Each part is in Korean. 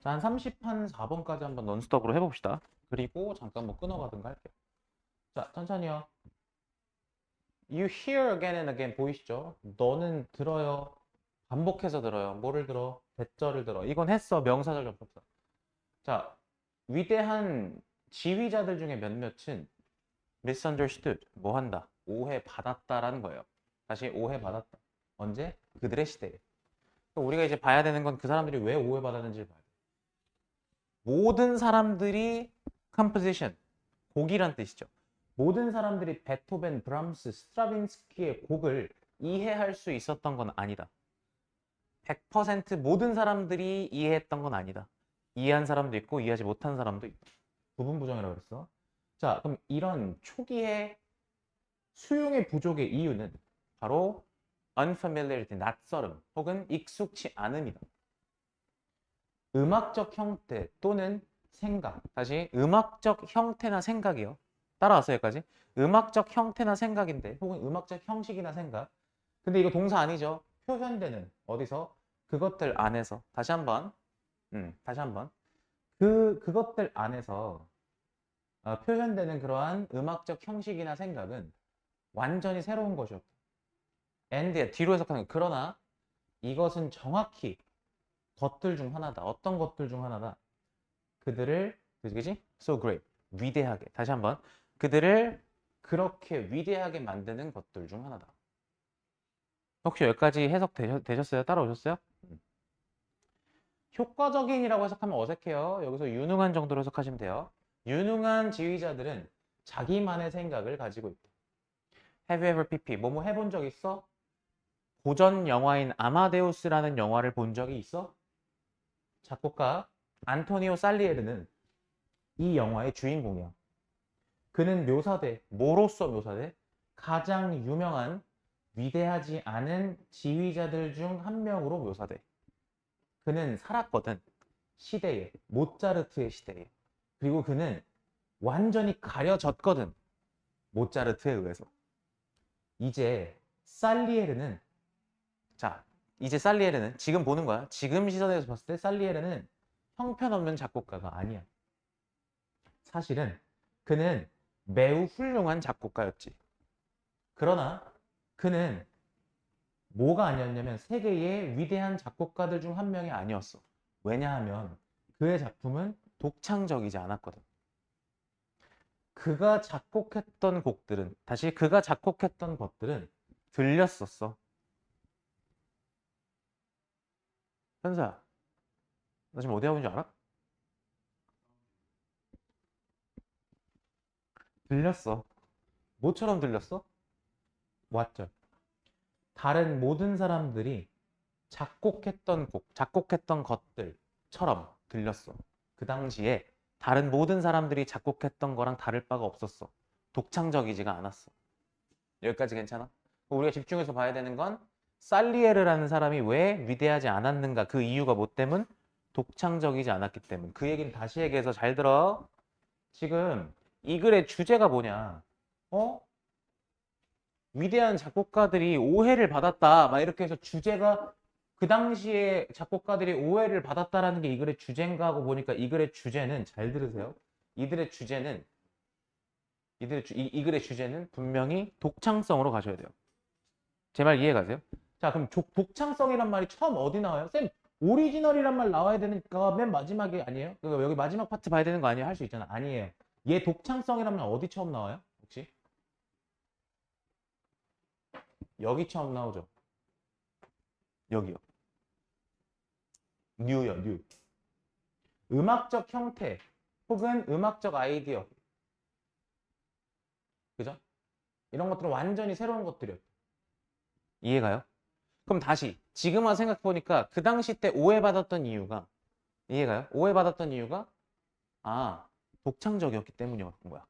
자, 한 4번까지 한번 넌스톱으로 해봅시다. 그리고 잠깐 뭐 끊어가든가 할게요. 자, 천천히요. You hear again and again 보이시죠? 너는 들어요. 반복해서 들어요. 뭐를 들어? 대절을 들어. 이건 했어. 명사절 접속사. 자, 위대한 지휘자들 중에 몇몇은 misunderstood, 뭐 한다? 오해받았다라는 거예요. 다시 오해받았다. 언제? 그들의 시대에. 우리가 이제 봐야 되는 건 그 사람들이 왜 오해받았는지를 봐야 돼. 모든 사람들이 composition, 곡이란 뜻이죠. 모든 사람들이 베토벤, 브람스, 스트라빈스키의 곡을 이해할 수 있었던 건 아니다. 100% 모든 사람들이 이해했던 건 아니다. 이해한 사람도 있고 이해하지 못한 사람도 있다. 부분 부정이라고 그랬어. 자, 그럼 이런 초기의 수용의 부족의 이유는 바로 unfamiliarity, 낯설음 혹은 익숙치 않음이다. 음악적 형태 또는 생각. 다시 음악적 형태나 생각이요. 따라왔어요, 여기까지. 음악적 형태나 생각인데 혹은 음악적 형식이나 생각. 근데 이거 동사 아니죠. 표현되는 어디서? 그것들 안에서. 다시 한번. 다시 한번. 그것들 안에서 표현되는 그러한 음악적 형식이나 생각은 완전히 새로운 것이었다. and 뒤로 해석하는 거. 그러나 이것은 정확히 것들 중 하나다. 어떤 것들 중 하나다. 그들을 그지? So great. 위대하게. 다시 한번. 그들을 그렇게 위대하게 만드는 것들 중 하나다. 혹시 여기까지 해석 되셨어요? 따라오셨어요? 효과적인이라고 해석하면 어색해요. 여기서 유능한 정도로 해석하시면 돼요. 유능한 지휘자들은 자기만의 생각을 가지고 있다. Have you ever pp? 뭐뭐 해본 적 있어? 고전 영화인 아마데우스라는 영화를 본 적이 있어? 작곡가 안토니오 살리에르는 이 영화의 주인공이야. 그는 묘사돼. 뭐로서 묘사돼? 가장 유명한 위대하지 않은 지휘자들 중 한 명으로 묘사돼. 그는 살았거든. 시대에. 모차르트의 시대에. 그리고 그는 완전히 가려졌거든. 모차르트에 의해서. 이제 살리에르는 자, 이제 살리에르는 지금 보는 거야. 지금 시선에서 봤을 때 살리에르는 형편없는 작곡가가 아니야. 사실은 그는 매우 훌륭한 작곡가였지. 그러나 그는 뭐가 아니었냐면 세계의 위대한 작곡가들 중 한 명이 아니었어. 왜냐하면 그의 작품은 독창적이지 않았거든. 그가 작곡했던 곡들은 다시 그가 작곡했던 것들은 들렸었어. 현수야, 너 지금 어디 하고 있는 줄 알아? 들렸어. 뭐처럼 들렸어? 왔죠. 다른 모든 사람들이 작곡했던 곡, 작곡했던 것들처럼 들렸어. 그 당시에 다른 모든 사람들이 작곡했던 거랑 다를 바가 없었어. 독창적이지가 않았어. 여기까지 괜찮아? 우리가 집중해서 봐야 되는 건 살리에르라는 사람이 왜 위대하지 않았는가? 그 이유가 뭐 때문? 독창적이지 않았기 때문. 그 얘기는 다시 얘기해서 잘 들어. 지금 이 글의 주제가 뭐냐? 어? 위대한 작곡가들이 오해를 받았다. 막 이렇게 해서 주제가 그 당시에 작곡가들이 오해를 받았다라는 게 이 글의 주제인가 하고 보니까 이 글의 주제는 잘 들으세요. 이들의 주제는 이 글의 주제는 분명히 독창성으로 가셔야 돼요. 제 말 이해 가세요? 자, 그럼 독창성이란 말이 처음 어디 나와요? 쌤, 오리지널이란 말 나와야 되니까 맨 마지막에 아니에요? 그러니까 여기 마지막 파트 봐야 되는 거 아니에요? 할 수 있잖아. 아니에요. 얘 독창성이란 말 어디 처음 나와요? 혹시? 여기 처음 나오죠. 여기요. 뉴요, 뉴. 음악적 형태 혹은 음악적 아이디어. 그죠? 이런 것들은 완전히 새로운 것들이었죠. 이해가요? 그럼 다시 지금 와 생각해 보니까 그 당시 때 오해받았던 이유가 이해가요? 오해받았던 이유가 독창적이었기 때문이었던 거야.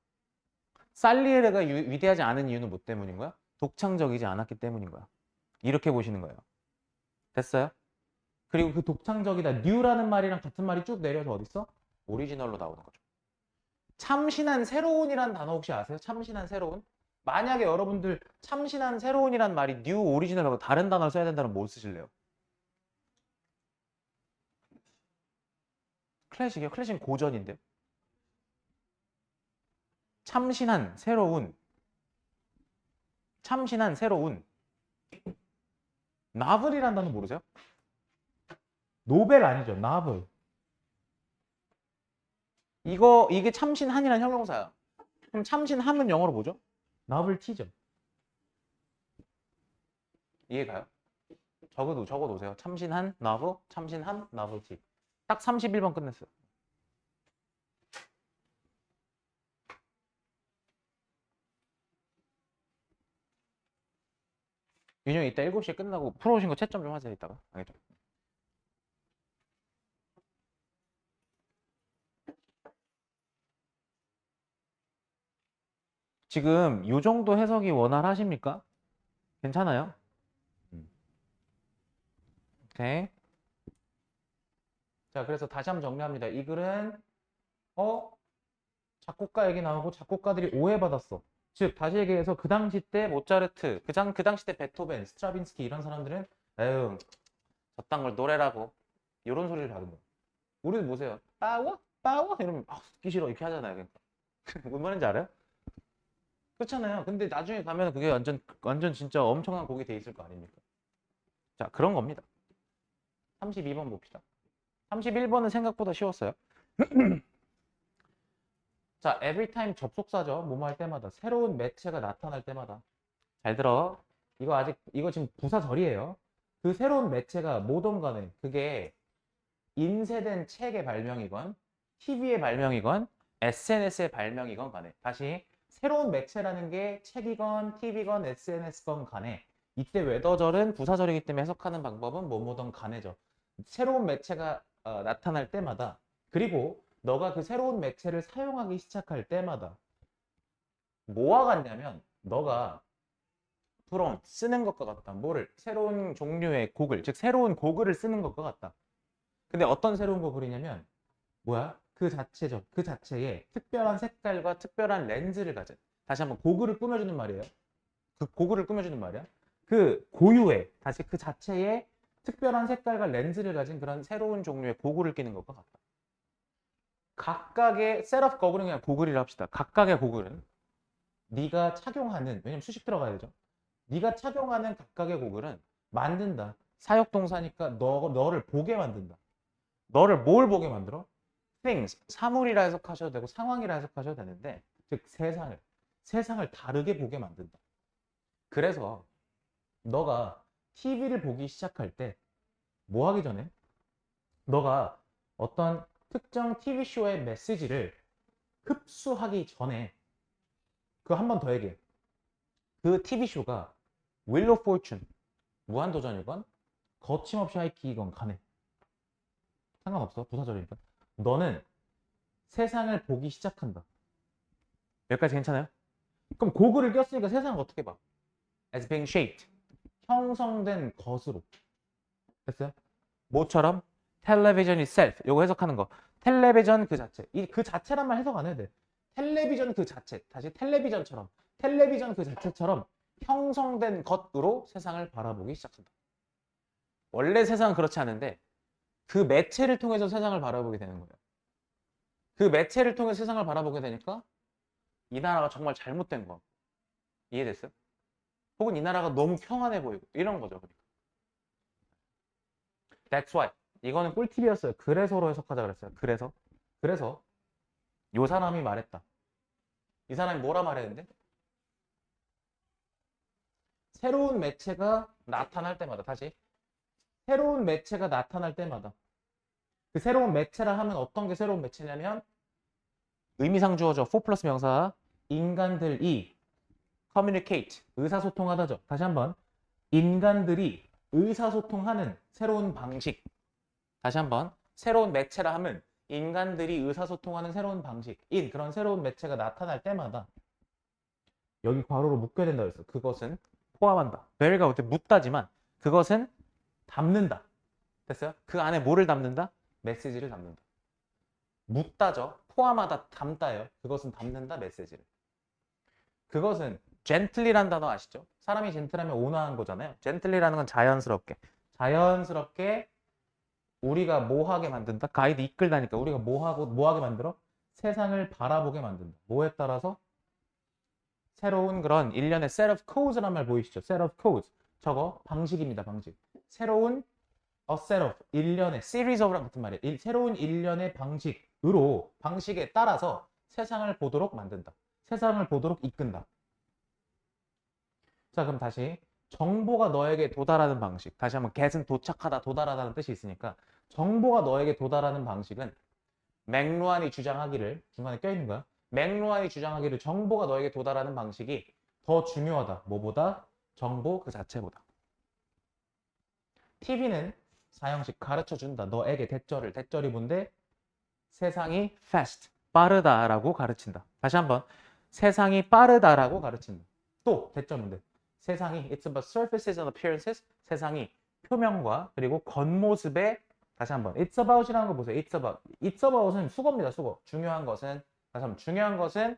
살리에르가 위대하지 않은 이유는 뭐 때문인 거야? 독창적이지 않았기 때문인 거야. 이렇게 보시는 거예요. 됐어요? 그리고 그 독창적이다, 뉴라는 말이랑 같은 말이 쭉 내려서 어디 있어? 오리지널로 나오는 거죠. 참신한 새로운이란 단어 혹시 아세요? 참신한 새로운? 만약에 여러분들 참신한 새로운이란 말이 뉴 오리지널하고 다른 단어를 써야 된다면 뭘 쓰실래요? 클래식이요? 클래식은 고전인데요. 참신한, 새로운. 참신한, 새로운. 나블이란 단어 모르세요? 노벨 아니죠, 나블. 이게 참신한이라는 형용사야. 그럼 참신함은 영어로 뭐죠? 나블티죠. 이해가요? 적어놓으세요. 참신한, 나브, 참신한, 나블티. 딱 31번 끝냈어요. 윤영이 이따 7시에 끝나고 풀어오신 거 채점 좀 하세요, 이따가. 알겠죠? 지금 이 정도 해석이 원활하십니까? 괜찮아요? 오케이. 자, 그래서 다시 한번 정리합니다. 이 글은 작곡가 얘기 나오고 작곡가들이 오해받았어. 즉 다시 얘기해서 그 당시 때 모차르트, 그 당시 때 베토벤, 스트라빈스키 이런 사람들은 에휴 저딴 걸 노래라고 이런 소리를 받은 거야. 우리도 보세요. 빠워? 빠워? 이러면 듣기 싫어 이렇게 하잖아요. 그러니까. 뭔 말인지 알아요? 그렇잖아요. 근데 나중에 가면 그게 완전 진짜 엄청난 곡이 돼 있을 거 아닙니까? 자, 그런 겁니다. 32번 봅시다. 31번은 생각보다 쉬웠어요. 자, every time 접속사죠. 뭐뭐 할 때마다. 새로운 매체가 나타날 때마다. 잘 들어. 이거 지금 부사절이에요. 그 새로운 매체가 뭐든 간에 그게 인쇄된 책의 발명이건 TV의 발명이건 SNS의 발명이건 간에 다시 새로운 매체라는 게 책이건 TV건 SNS건 간에 이때 웨더절은 부사절이기 때문에 해석하는 방법은 뭐뭐든 간에죠. 새로운 매체가 나타날 때마다 그리고 너가 그 새로운 매체를 사용하기 시작할 때마다 뭐와 같냐면 너가 프롬 쓰는 것과 같다. 뭐를? 새로운 종류의 곡을, 즉 새로운 고글을 쓰는 것과 같다. 근데 어떤 새로운 고글이냐면 뭐야? 그 자체죠. 그 자체에 특별한 색깔과 특별한 렌즈를 가진 다시 한번 고글을 꾸며주는 말이에요. 그 고글을 꾸며주는 말이야. 그 고유의 다시 그 자체에 특별한 색깔과 렌즈를 가진 그런 새로운 종류의 고글을 끼는 것과 같다. 각각의 셋업 고글은 그냥 고글이라 합시다. 각각의 고글은 네가 착용하는 왜냐면 수식 들어가야 되죠. 네가 착용하는 각각의 고글은 만든다. 사역동사니까 너를 보게 만든다. 너를 뭘 보게 만들어? things, 사물이라 해석하셔도 되고 상황이라 해석하셔도 되는데 즉 세상을 다르게 보게 만든다. 그래서 너가 TV를 보기 시작할 때 뭐 하기 전에 너가 어떤 특정 TV쇼의 메시지를 흡수하기 전에 그 한 번 더 얘기해. 그 TV쇼가 Wheel of Fortune, 무한도전이건 거침없이 하이킥이건 간에 상관없어. 부사절이니까. 너는 세상을 보기 시작한다. 여기까지 괜찮아요? 그럼 고글을 꼈으니까 세상을 어떻게 봐? As being shaped. 형성된 것으로. 됐어요? 뭐처럼? 텔레비전 itself. 요거 해석하는 거. 텔레비전 그 자체. 그 자체란 말 해석 안 해도 돼. 텔레비전 그 자체. 다시 텔레비전처럼. 텔레비전 그 자체처럼 형성된 것으로 세상을 바라보기 시작한다. 원래 세상은 그렇지 않은데 그 매체를 통해서 세상을 바라보게 되는 거예요. 그 매체를 통해 세상을 바라보게 되니까 이 나라가 정말 잘못된 거. 이해됐어요? 혹은 이 나라가 너무 평안해 보이고 이런 거죠. 그러니까. That's why. 이거는 꿀팁이었어요. 그래서로 해석하자 그랬어요. 그래서 요 사람이 말했다. 이 사람이 뭐라 말했는데? 새로운 매체가 나타날 때마다 다시 새로운 매체가 나타날 때마다 그 새로운 매체라 하면 어떤 게 새로운 매체냐면 의미상 주어져 4 플러스 명사 인간들이 communicate 의사소통하다죠. 다시 한번 인간들이 의사소통하는 새로운 방식 다시 한번 새로운 매체라 하면 인간들이 의사소통하는 새로운 방식인 그런 새로운 매체가 나타날 때마다 여기 괄호로 묶여야 된다 그랬어. 그것은 포함한다. 벨가 그때 묻다지만 그것은 담는다. 됐어요? 그 안에 뭐를 담는다? 메시지를 담는다. 묻다죠. 포함하다, 담다요. 그것은 담는다, 메시지를. 그것은 gently라는 단어 아시죠? 사람이 젠틀하면 온화한 거잖아요. gently라는 건 자연스럽게 우리가 뭐 하게 만든다? 가이드 이끌다니까 우리가 뭐 하게 만들어? 세상을 바라보게 만든다. 뭐에 따라서? 새로운 그런 일련의 set of codes란 말 보이시죠? set of codes. 저거 방식입니다. 방식. 새로운 a set of 일련의 series of랑 같은 말이에요. 새로운 일련의 방식에 따라서 세상을 보도록 만든다. 세상을 보도록 이끈다. 자, 그럼 다시 정보가 너에게 도달하는 방식. 다시 한번 get은 도착하다, 도달하다는 뜻이 있으니까 정보가 너에게 도달하는 방식은 맥루안이 주장하기를 중간에 껴있는 거야. 맥루안이 주장하기를 정보가 너에게 도달하는 방식이 더 중요하다. 뭐보다? 정보 그 자체보다. TV는 사형식 가르쳐준다. 너에게 대절이 뭔데? 세상이 fast, 빠르다라고 가르친다. 다시 한번 세상이 빠르다라고 가르친다. 또 대점인데 세상이 it's about surfaces and appearances. 세상이 표면과 그리고 겉모습에 다시 한번 it's about이라는 거 보세요. it's about은 수거입니다. 수거. 중요한 것은 다시 한번 중요한 것은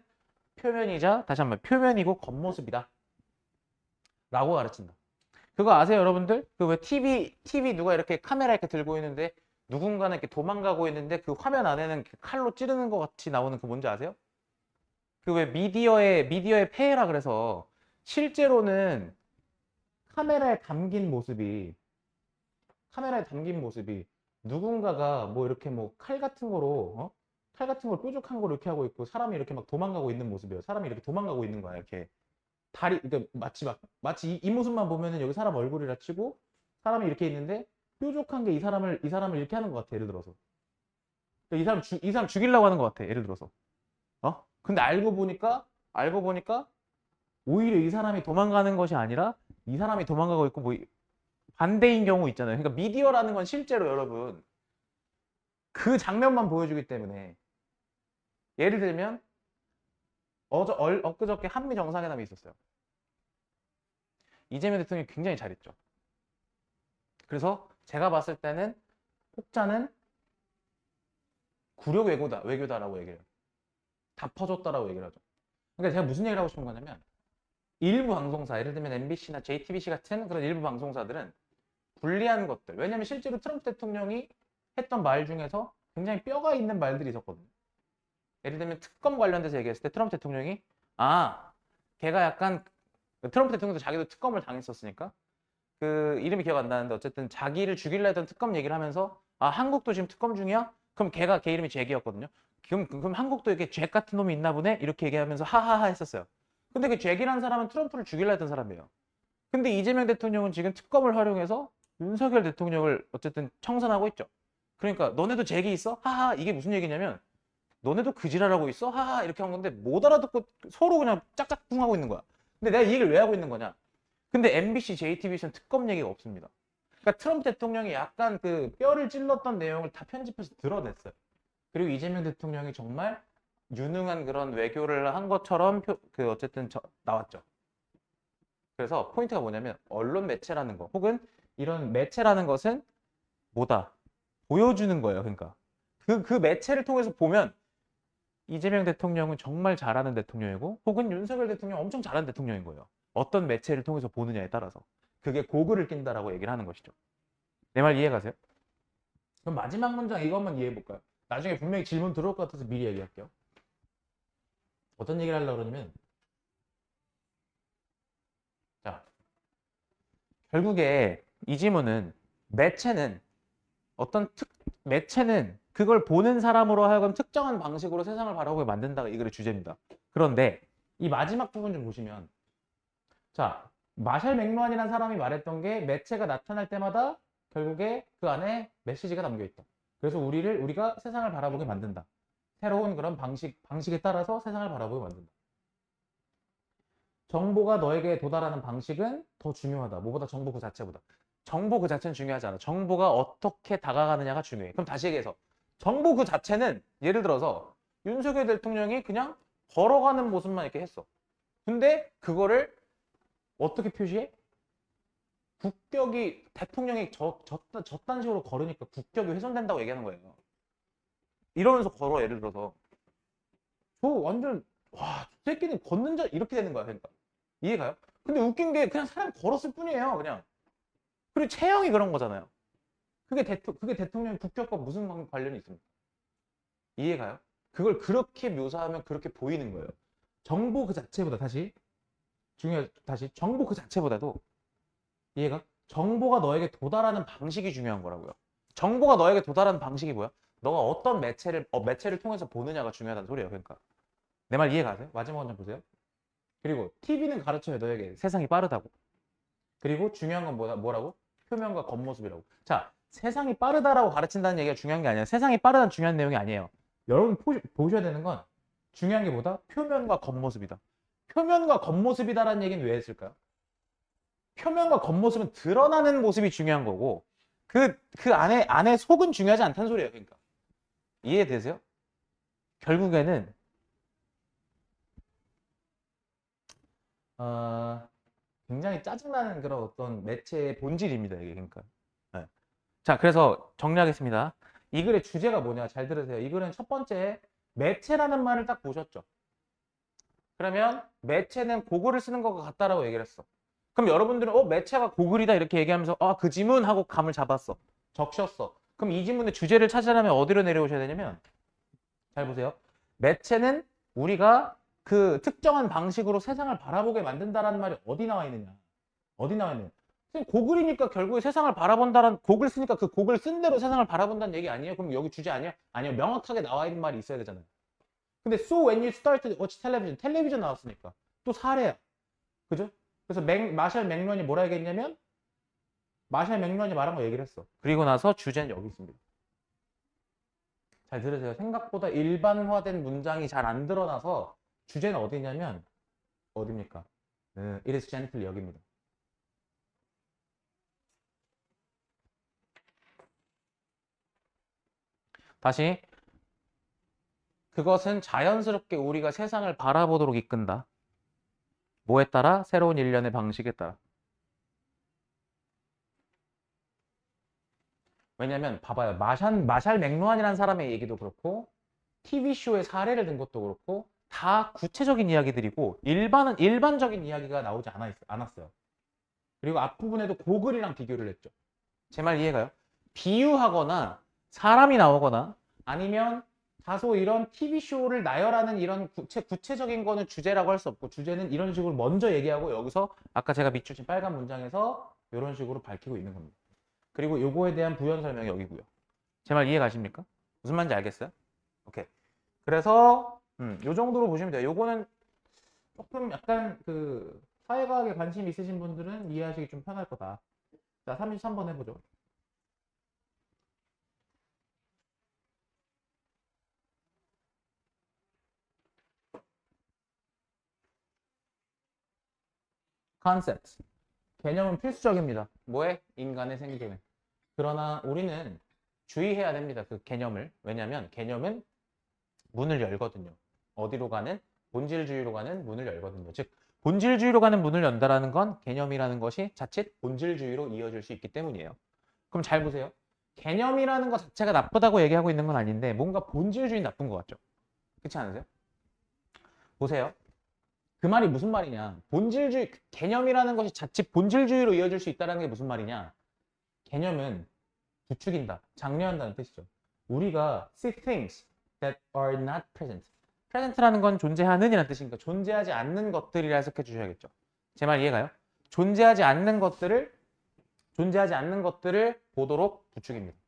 표면이자 다시 한번 표면이고 겉모습이다. 라고 가르친다. 그거 아세요, 여러분들? 그 왜 TV 누가 이렇게 카메라 이렇게 들고 있는데 누군가는 이렇게 도망가고 있는데 그 화면 안에는 칼로 찌르는 것 같이 나오는 그 뭔지 아세요? 그 왜 미디어의 폐해라 그래서 실제로는 카메라에 담긴 모습이 누군가가 뭐 이렇게 뭐 칼 같은 거로 칼 같은 걸 뾰족한 거로 이렇게 하고 있고 사람이 이렇게 막 도망가고 있는 모습이에요. 사람이 이렇게 도망가고 있는 거야. 이렇게 다리 그러니까 마치 이 모습만 보면은 여기 사람 얼굴이라 치고 사람이 이렇게 있는데 뾰족한 게 이 사람을 이렇게 하는 것 같아. 예를 들어서 그러니까 이 사람 죽이려고 하는 것 같아. 예를 들어서 근데 알고 보니까 오히려 이 사람이 도망가는 것이 아니라 이 사람이 도망가고 있고 뭐 반대인 경우 있잖아요. 그러니까 미디어라는 건 실제로 여러분 그 장면만 보여주기 때문에 예를 들면 엊그저께 한미 정상회담이 있었어요. 이재명 대통령이 굉장히 잘했죠. 그래서 제가 봤을 때는 혹자는 굴욕 외교다라고 얘기를 해요. 다 퍼줬다라고 얘기를 하죠. 그러니까 제가 무슨 얘기를 하고 싶은 거냐면 일부 방송사, 예를 들면 MBC나 JTBC 같은 그런 일부 방송사들은 불리한 것들. 왜냐면 실제로 트럼프 대통령이 했던 말 중에서 굉장히 뼈가 있는 말들이 있었거든요. 예를 들면 특검 관련돼서 얘기했을 때 트럼프 대통령이 걔가 약간 트럼프 대통령도 자기도 특검을 당했었으니까 그 이름이 기억 안 나는데 어쨌든 자기를 죽이려 했던 특검 얘기를 하면서 한국도 지금 특검 중이야? 그럼 걔 이름이 잭이었거든요. 그럼 한국도 이렇게 잭 같은 놈이 있나 보네? 이렇게 얘기하면서 하하하 했었어요. 근데 그 잭이라는 사람은 트럼프를 죽이려 했던 사람이에요. 근데 이재명 대통령은 지금 특검을 활용해서 윤석열 대통령을 어쨌든 청산하고 있죠. 그러니까 너네도 잭이 있어? 하하 이게 무슨 얘기냐면 너네도 그지랄하고 있어? 하하 이렇게 한 건데 못 알아듣고 서로 그냥 짝짝꿍하고 있는 거야. 근데 내가 이 얘기를 왜 하고 있는 거냐? 근데 MBC, JTBC는 특검 얘기가 없습니다. 그러니까 트럼프 대통령이 약간 그 뼈를 찔렀던 내용을 다 편집해서 드러냈어요. 그리고 이재명 대통령이 정말 유능한 그런 외교를 한 것처럼 어쨌든 나왔죠. 그래서 포인트가 뭐냐면 언론 매체라는 거 혹은 이런 매체라는 것은 뭐다? 보여주는 거예요. 그러니까 그 매체를 통해서 보면 이재명 대통령은 정말 잘하는 대통령이고 혹은 윤석열 대통령 엄청 잘하는 대통령인 거예요. 어떤 매체를 통해서 보느냐에 따라서 그게 고글을 낀다라고 얘기를 하는 것이죠. 내 말 이해 가세요? 그럼 마지막 문장 이거 한번 이해해 볼까요? 나중에 분명히 질문 들어올 것 같아서 미리 얘기할게요. 어떤 얘기를 하려고 그러냐면 자 결국에 이 지문은 매체는 매체는 그걸 보는 사람으로 하여금 특정한 방식으로 세상을 바라보게 만든다가 이 글의 주제입니다. 그런데 이 마지막 부분 좀 보시면 자 마샬 맥루안이라는 사람이 말했던 게 매체가 나타날 때마다 결국에 그 안에 메시지가 담겨 있다. 그래서 우리가 세상을 바라보게 만든다. 새로운 그런 방식에 따라서 세상을 바라보게 만든다. 정보가 너에게 도달하는 방식은 더 중요하다. 뭐보다 정보 그 자체보다. 정보 그 자체는 중요하지 않아. 정보가 어떻게 다가가느냐가 중요해. 그럼 다시 얘기해서 정보 그 자체는 예를 들어서 윤석열 대통령이 그냥 걸어가는 모습만 이렇게 했어. 근데 그거를 어떻게 표시해? 대통령이 저딴 식으로 걸으니까 국격이 훼손된다고 얘기하는 거예요. 이러면서 걸어 예를 들어서 저 완전 와, 저 새끼는 걷는 자 이렇게 되는 거야. 그러니까 이해가요? 근데 웃긴 게 그냥 사람이 걸었을 뿐이에요. 그냥 그리고 체형이 그런 거잖아요. 그게 대통령 국격과 무슨 관련이 있습니까? 이해가요? 그걸 그렇게 묘사하면 그렇게 보이는 거예요. 정보 그 자체보다 다시 정보 그 자체보다도 이해가? 정보가 너에게 도달하는 방식이 중요한 거라고요. 정보가 너에게 도달하는 방식이 뭐야? 너가 어떤 매체를 통해서 보느냐가 중요하다는 소리예요. 그러니까 내 말 이해가세요? 마지막 한번 보세요. 그리고 TV는 가르쳐요. 너에게 세상이 빠르다고. 그리고 중요한 건 뭐라고? 표면과 겉모습이라고. 자, 세상이 빠르다라고 가르친다는 얘기가 중요한 게 아니라 세상이 빠르다는 중요한 내용이 아니에요. 여러분 보셔야 되는 건 중요한 게 뭐다? 표면과 겉모습이다. 표면과 겉모습이다라는 얘기는 왜 했을까요? 표면과 겉모습은 드러나는 모습이 중요한 거고 그 안에 속은 중요하지 않다는 소리예요. 그러니까 이해되세요? 결국에는 굉장히 짜증나는 그런 어떤 매체의 본질입니다. 이게 그러니까. 네. 자, 그래서 정리하겠습니다. 이 글의 주제가 뭐냐? 잘 들으세요. 이 글은 첫 번째 매체라는 말을 딱 보셨죠? 그러면 매체는 고글을 쓰는 것 같다라고 얘기를 했어. 그럼 여러분들은 매체가 고글이다 이렇게 얘기하면서 그 지문 하고 감을 잡았어. 적셨어. 그럼 이 지문의 주제를 찾으려면 어디로 내려오셔야 되냐면 잘 보세요. 매체는 우리가 그 특정한 방식으로 세상을 바라보게 만든다라는 말이 어디 나와 있느냐? 어디 나와 있느냐? 고글이니까 결국에 세상을 바라본다는 고글 쓰니까 그 고글 쓴 대로 세상을 바라본다는 얘기 아니에요? 그럼 여기 주제 아니야? 아니요. 명확하게 나와 있는 말이 있어야 되잖아요. 근데 so when you start to watch television, 텔레비전 나왔으니까 또 사례야. 그죠? 그래서 마샬 맥런이 뭐라 얘기했냐면 마샬 맥런이 말한 거 얘기를 했어. 그리고 나서 주제는 여기 있습니다. 잘 들으세요. 생각보다 일반화된 문장이 잘 안 드러나서 주제는 어디냐면 어디입니까? It is gently 여기입니다. 다시 그것은 자연스럽게 우리가 세상을 바라보도록 이끈다. 뭐에 따라? 새로운 일련의 방식에 따라. 왜냐면 봐봐요. 마샬 맥루한이라는 사람의 얘기도 그렇고 TV쇼의 사례를 든 것도 그렇고 다 구체적인 이야기들이고 일반적인 이야기가 나오지 않았어요. 그리고 앞부분에도 고글이랑 비교를 했죠. 제 말 이해가요? 비유하거나 사람이 나오거나 아니면 다소 이런 TV쇼를 나열하는 이런 구체적인 거는 주제라고 할 수 없고 주제는 이런 식으로 먼저 얘기하고 여기서 아까 제가 밑줄친 빨간 문장에서 이런 식으로 밝히고 있는 겁니다. 그리고 요거에 대한 부연 설명이 여기고요. 제 말 이해 가십니까? 무슨 말인지 알겠어요? 오케이. 그래서 요 정도로 보시면 돼요. 요거는 조금 약간 그 사회과학에 관심 있으신 분들은 이해하시기 좀 편할 거다. 자, 33번 해보죠. concept. 개념은 필수적입니다. 뭐에? 인간의 생존에. 그러나 우리는 주의해야 됩니다. 그 개념을. 왜냐하면 개념은 문을 열거든요. 어디로 가는? 본질주의로 가는 문을 열거든요. 즉 본질주의로 가는 문을 연다라는 건 개념이라는 것이 자칫 본질주의로 이어질 수 있기 때문이에요. 그럼 잘 보세요. 개념이라는 것 자체가 나쁘다고 얘기하고 있는 건 아닌데 뭔가 본질주의 나쁜 것 같죠? 그렇지 않으세요? 보세요. 그 말이 무슨 말이냐? 본질주의, 개념이라는 것이 자칫 본질주의로 이어질 수 있다는 게 무슨 말이냐? 개념은 부추긴다, 장려한다는 뜻이죠. 우리가 see things that are not present. present라는 건 존재하는 이라는 뜻이니까 존재하지 않는 것들이라 해석해 주셔야겠죠. 제 말 이해가요? 존재하지 않는 것들을 보도록 부추깁니다.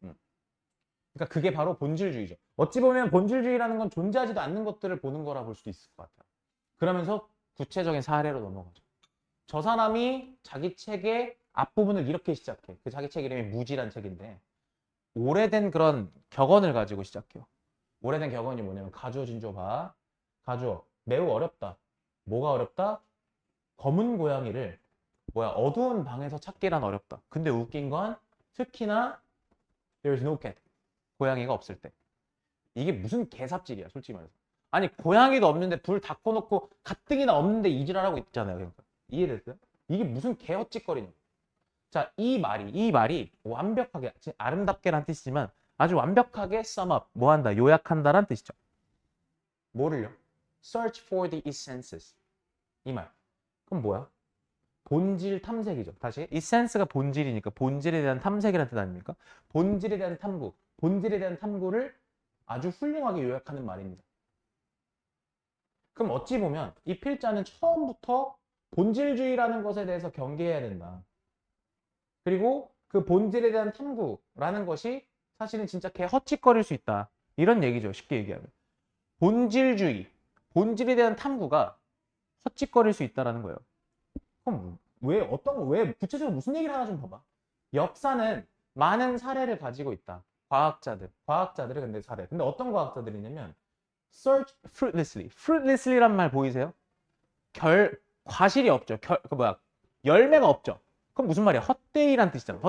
그러니까 그게 바로 본질주의죠. 어찌 보면 본질주의라는 건 존재하지도 않는 것들을 보는 거라 볼 수도 있을 것 같아요. 그러면서 구체적인 사례로 넘어가죠. 저 사람이 자기 책의 앞부분을 이렇게 시작해. 그 자기 책 이름이 무지란 책인데 오래된 그런 격언을 가지고 시작해요. 오래된 격언이 뭐냐면 가주어 진주어 봐. 가주어 매우 어렵다. 뭐가 어렵다? 검은 고양이를 어두운 방에서 찾기란 어렵다. 근데 웃긴 건 특히나 there's no cat. 고양이가 없을 때. 이게 무슨 개삽질이야 솔직히 말해서. 아니 고양이도 없는데 불 다 꺼놓고 가뜩이나 없는데 이지랄하고 있잖아요. 그러니까. 이해됐어요? 이게 무슨 개헛짓거리냐. 자, 이 말이 완벽하게 아름답게란 뜻이지만 아주 완벽하게 sum up, 뭐한다, 요약한다란 뜻이죠. 뭐를요? Search for the essences. 이 말. 그럼 뭐야? 본질 탐색이죠. 다시 이센스가 본질이니까 본질에 대한 탐색이라는 뜻 아닙니까? 본질에 대한 탐구, 본질에 대한 탐구를 아주 훌륭하게 요약하는 말입니다. 그럼 어찌 보면 이 필자는 처음부터 본질주의라는 것에 대해서 경계해야 된다. 그리고 그 본질에 대한 탐구라는 것이 사실은 진짜 개 헛짓거릴 수 있다. 이런 얘기죠. 쉽게 얘기하면. 본질주의, 본질에 대한 탐구가 헛짓거릴 수 있다라는 거예요. 그럼 왜 구체적으로 무슨 얘기를 하나 좀 봐봐. 역사는 많은 사례를 가지고 있다. 과학자들의 근데 사례. 근데 어떤 과학자들이냐면 search fruitlessly. fruitlessly란 말 보이세요? 과실이 없죠. 열매가 없죠. 그럼 무슨 말이야? 헛되이란 뜻이잖아.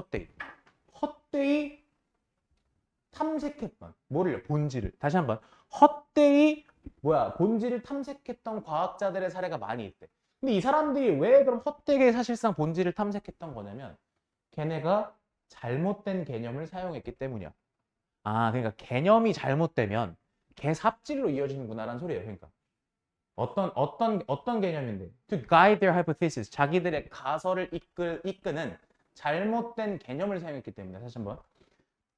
헛되이 탐색했던 뭐를요? 본질을. 다시 한번. 헛되이 본질을 탐색했던 과학자들의 사례가 많이 있대. 근데 이 사람들이 왜 그럼 헛되게 사실상 본질을 탐색했던 거냐면 걔네가 잘못된 개념을 사용했기 때문이야. 그러니까 개념이 잘못되면 개 삽질로 이어지는구나라는 소리예요. 그러니까 어떤 개념인데? To guide their hypothesis. 자기들의 가설을 이끄는 잘못된 개념을 사용했기 때문에. 다시 한번.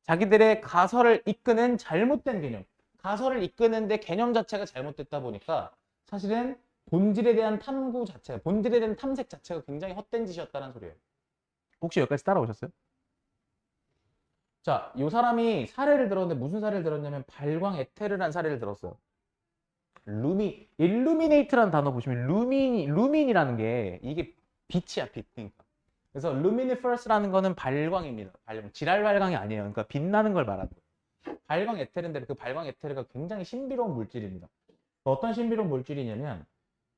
자기들의 가설을 이끄는 잘못된 개념. 가설을 이끄는데 개념 자체가 잘못됐다 보니까 사실은 본질에 대한 탐구 자체가, 본질에 대한 탐색 자체가 굉장히 헛된 짓이었다는 소리예요. 혹시 여기까지 따라오셨어요? 자, 이 사람이 사례를 들었는데 무슨 사례를 들었냐면 발광 에테르라는 사례를 들었어요. illuminate라는 단어 보시면 루민이라는 게 이게 빛이야, 빛. 그러니까. 그래서 luminiferous라는 거는 발광입니다. 지랄 발광이 아니에요. 그러니까 빛나는 걸 말하는 거예요. 발광 에테르인데 그 발광 에테르가 굉장히 신비로운 물질입니다. 어떤 신비로운 물질이냐면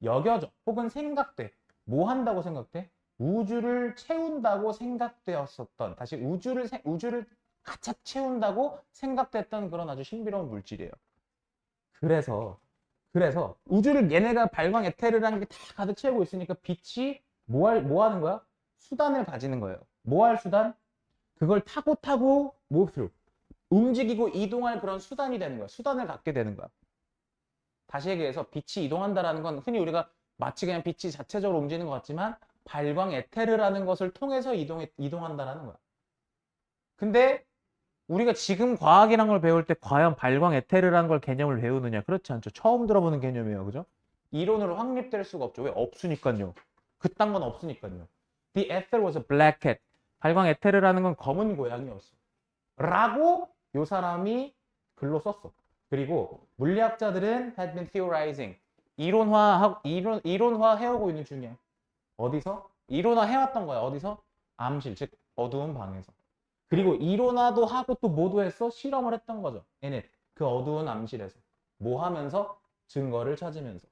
여겨져 혹은 생각돼. 뭐 한다고 생각돼? 우주를 채운다고 생각되었었던, 다시 우주를 가득 채운다고 생각됐던 그런 아주 신비로운 물질이에요. 그래서 우주를 얘네가 발광 에테르라는 게 다 가득 채우고 있으니까 빛이 뭐 하는 거야? 수단을 가지는 거예요. 뭐 할 수단? 그걸 타고 move through. 움직이고 이동할 그런 수단이 되는 거야. 수단을 갖게 되는 거야. 다시 얘기해서 빛이 이동한다라는 건 흔히 우리가 마치 그냥 빛이 자체적으로 움직이는 것 같지만 발광 에테르라는 것을 통해서 이동한다라는 거야. 근데 우리가 지금 과학이란 걸 배울 때 과연 발광 에테르라는 걸 개념을 배우느냐? 그렇지 않죠. 처음 들어보는 개념이에요. 그죠? 이론으로 확립될 수가 없죠. 왜? 없으니까요. 그딴 건 없으니까요. The ether was a black cat. 발광 에테르라는 건 검은 고양이였어. 라고 요 사람이 글로 썼어. 그리고 물리학자들은 had been theorizing. 이론화 해오고 있는 중이야. 어디서? 이론화 해왔던 거야. 어디서? 암실, 즉 어두운 방에서. 그리고 이론화도 하고 또 뭐도 했어? 실험을 했던 거죠. 얘네 그 어두운 암실에서. 뭐 하면서? 증거를 찾으면서.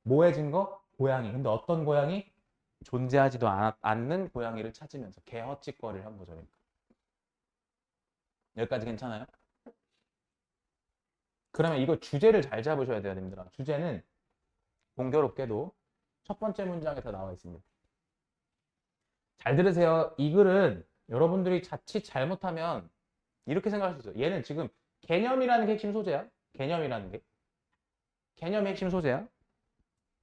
뭐의 증거? 고양이. 근데 어떤 고양이? 존재하지도 않는 고양이를 찾으면서 개 헛짓거리를 한 거죠. 그러니까. 여기까지 괜찮아요? 그러면 이거 주제를 잘 잡으셔야 돼요, 님들아. 주제는 공교롭게도 첫 번째 문장에 다 나와 있습니다. 잘 들으세요. 이 글은 여러분들이 자칫 잘못하면 이렇게 생각할 수 있어요. 얘는 지금 개념이라는 게 핵심 소재야. 개념이라는 게. 개념이 핵심 소재야.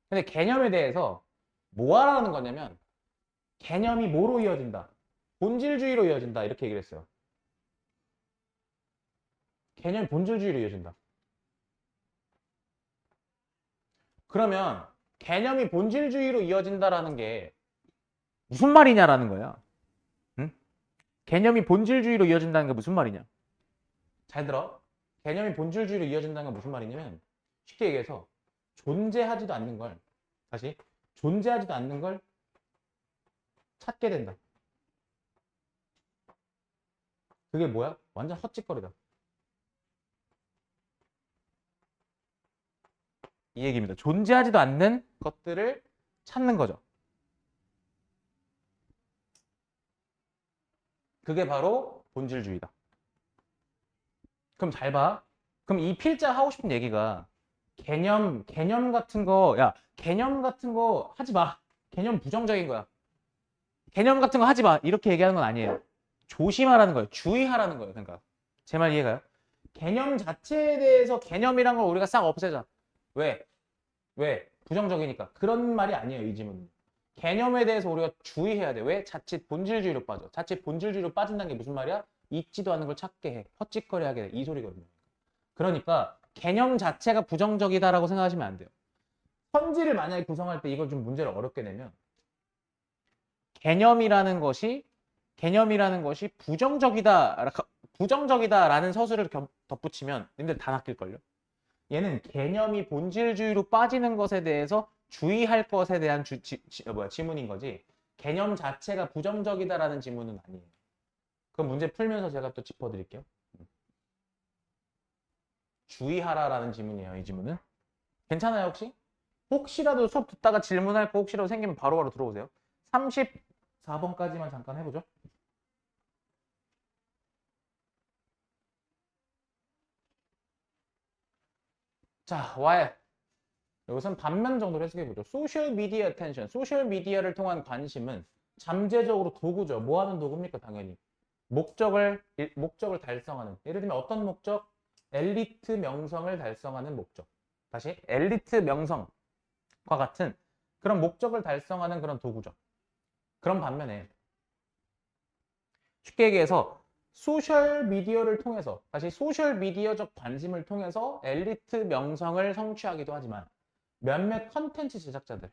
근데 개념에 대해서 뭐 하라는 거냐면 개념이 뭐로 이어진다? 본질주의로 이어진다. 이렇게 얘기를 했어요. 개념이 본질주의로 이어진다. 그러면 개념이 본질주의로 이어진다라는 게 무슨 말이냐라는 거야. 응? 개념이 본질주의로 이어진다는 게 무슨 말이냐? 잘 들어. 개념이 본질주의로 이어진다는 게 무슨 말이냐면 쉽게 얘기해서 존재하지도 않는 걸 찾게 된다. 그게 뭐야? 완전 헛짓거리다. 이 얘기입니다. 존재하지도 않는 것들을 찾는 거죠. 그게 바로 본질주의다. 그럼 잘 봐. 그럼 이 필자 하고 싶은 얘기가 개념 같은 거, 개념 같은 거 하지 마. 개념 부정적인 거야. 개념 같은 거 하지 마. 이렇게 얘기하는 건 아니에요. 조심하라는 거예요. 주의하라는 거예요. 그러니까 제 말 이해가요? 개념 자체에 대해서 개념이란 걸 우리가 싹 없애자. 왜? 부정적이니까. 그런 말이 아니에요. 이 지문은. 개념에 대해서 우리가 주의해야 돼. 왜? 자칫 본질주의로 빠져. 자칫 본질주의로 빠진다는 게 무슨 말이야? 있지도 않은 걸 찾게 해. 헛짓거리하게 돼. 이 소리거든요. 그러니까 개념 자체가 부정적이다라고 생각하시면 안 돼요. 선지를 만약에 구성할 때 이걸 좀 문제를 어렵게 내면 개념이라는 것이 부정적이다라는 서술을 덧붙이면 님들 다 낚일걸요. 얘는 개념이 본질주의로 빠지는 것에 대해서 주의할 것에 대한 지문인 거지 개념 자체가 부정적이다라는 지문은 아니에요. 그 문제 풀면서 제가 또 짚어드릴게요. 주의하라라는 지문이에요. 이 지문은. 괜찮아요 혹시? 혹시라도 수업 듣다가 질문할 거 혹시라도 생기면 바로바로 들어오세요. 34번까지만 잠깐 해보죠. 자, why? 여기서는 반면 정도로 해석해보죠. 소셜 미디어 attention, 소셜 미디어를 통한 관심은 잠재적으로 도구죠. 뭐 하는 도구입니까? 당연히. 목적을 달성하는. 예를 들면 어떤 목적? 엘리트 명성을 달성하는 목적. 다시, 엘리트 명성과 같은 그런 목적을 달성하는 그런 도구죠. 그런 반면에 쉽게 얘기해서 소셜 미디어를 통해서 다시 소셜 미디어적 관심을 통해서 엘리트 명성을 성취하기도 하지만 몇몇 컨텐츠 제작자들은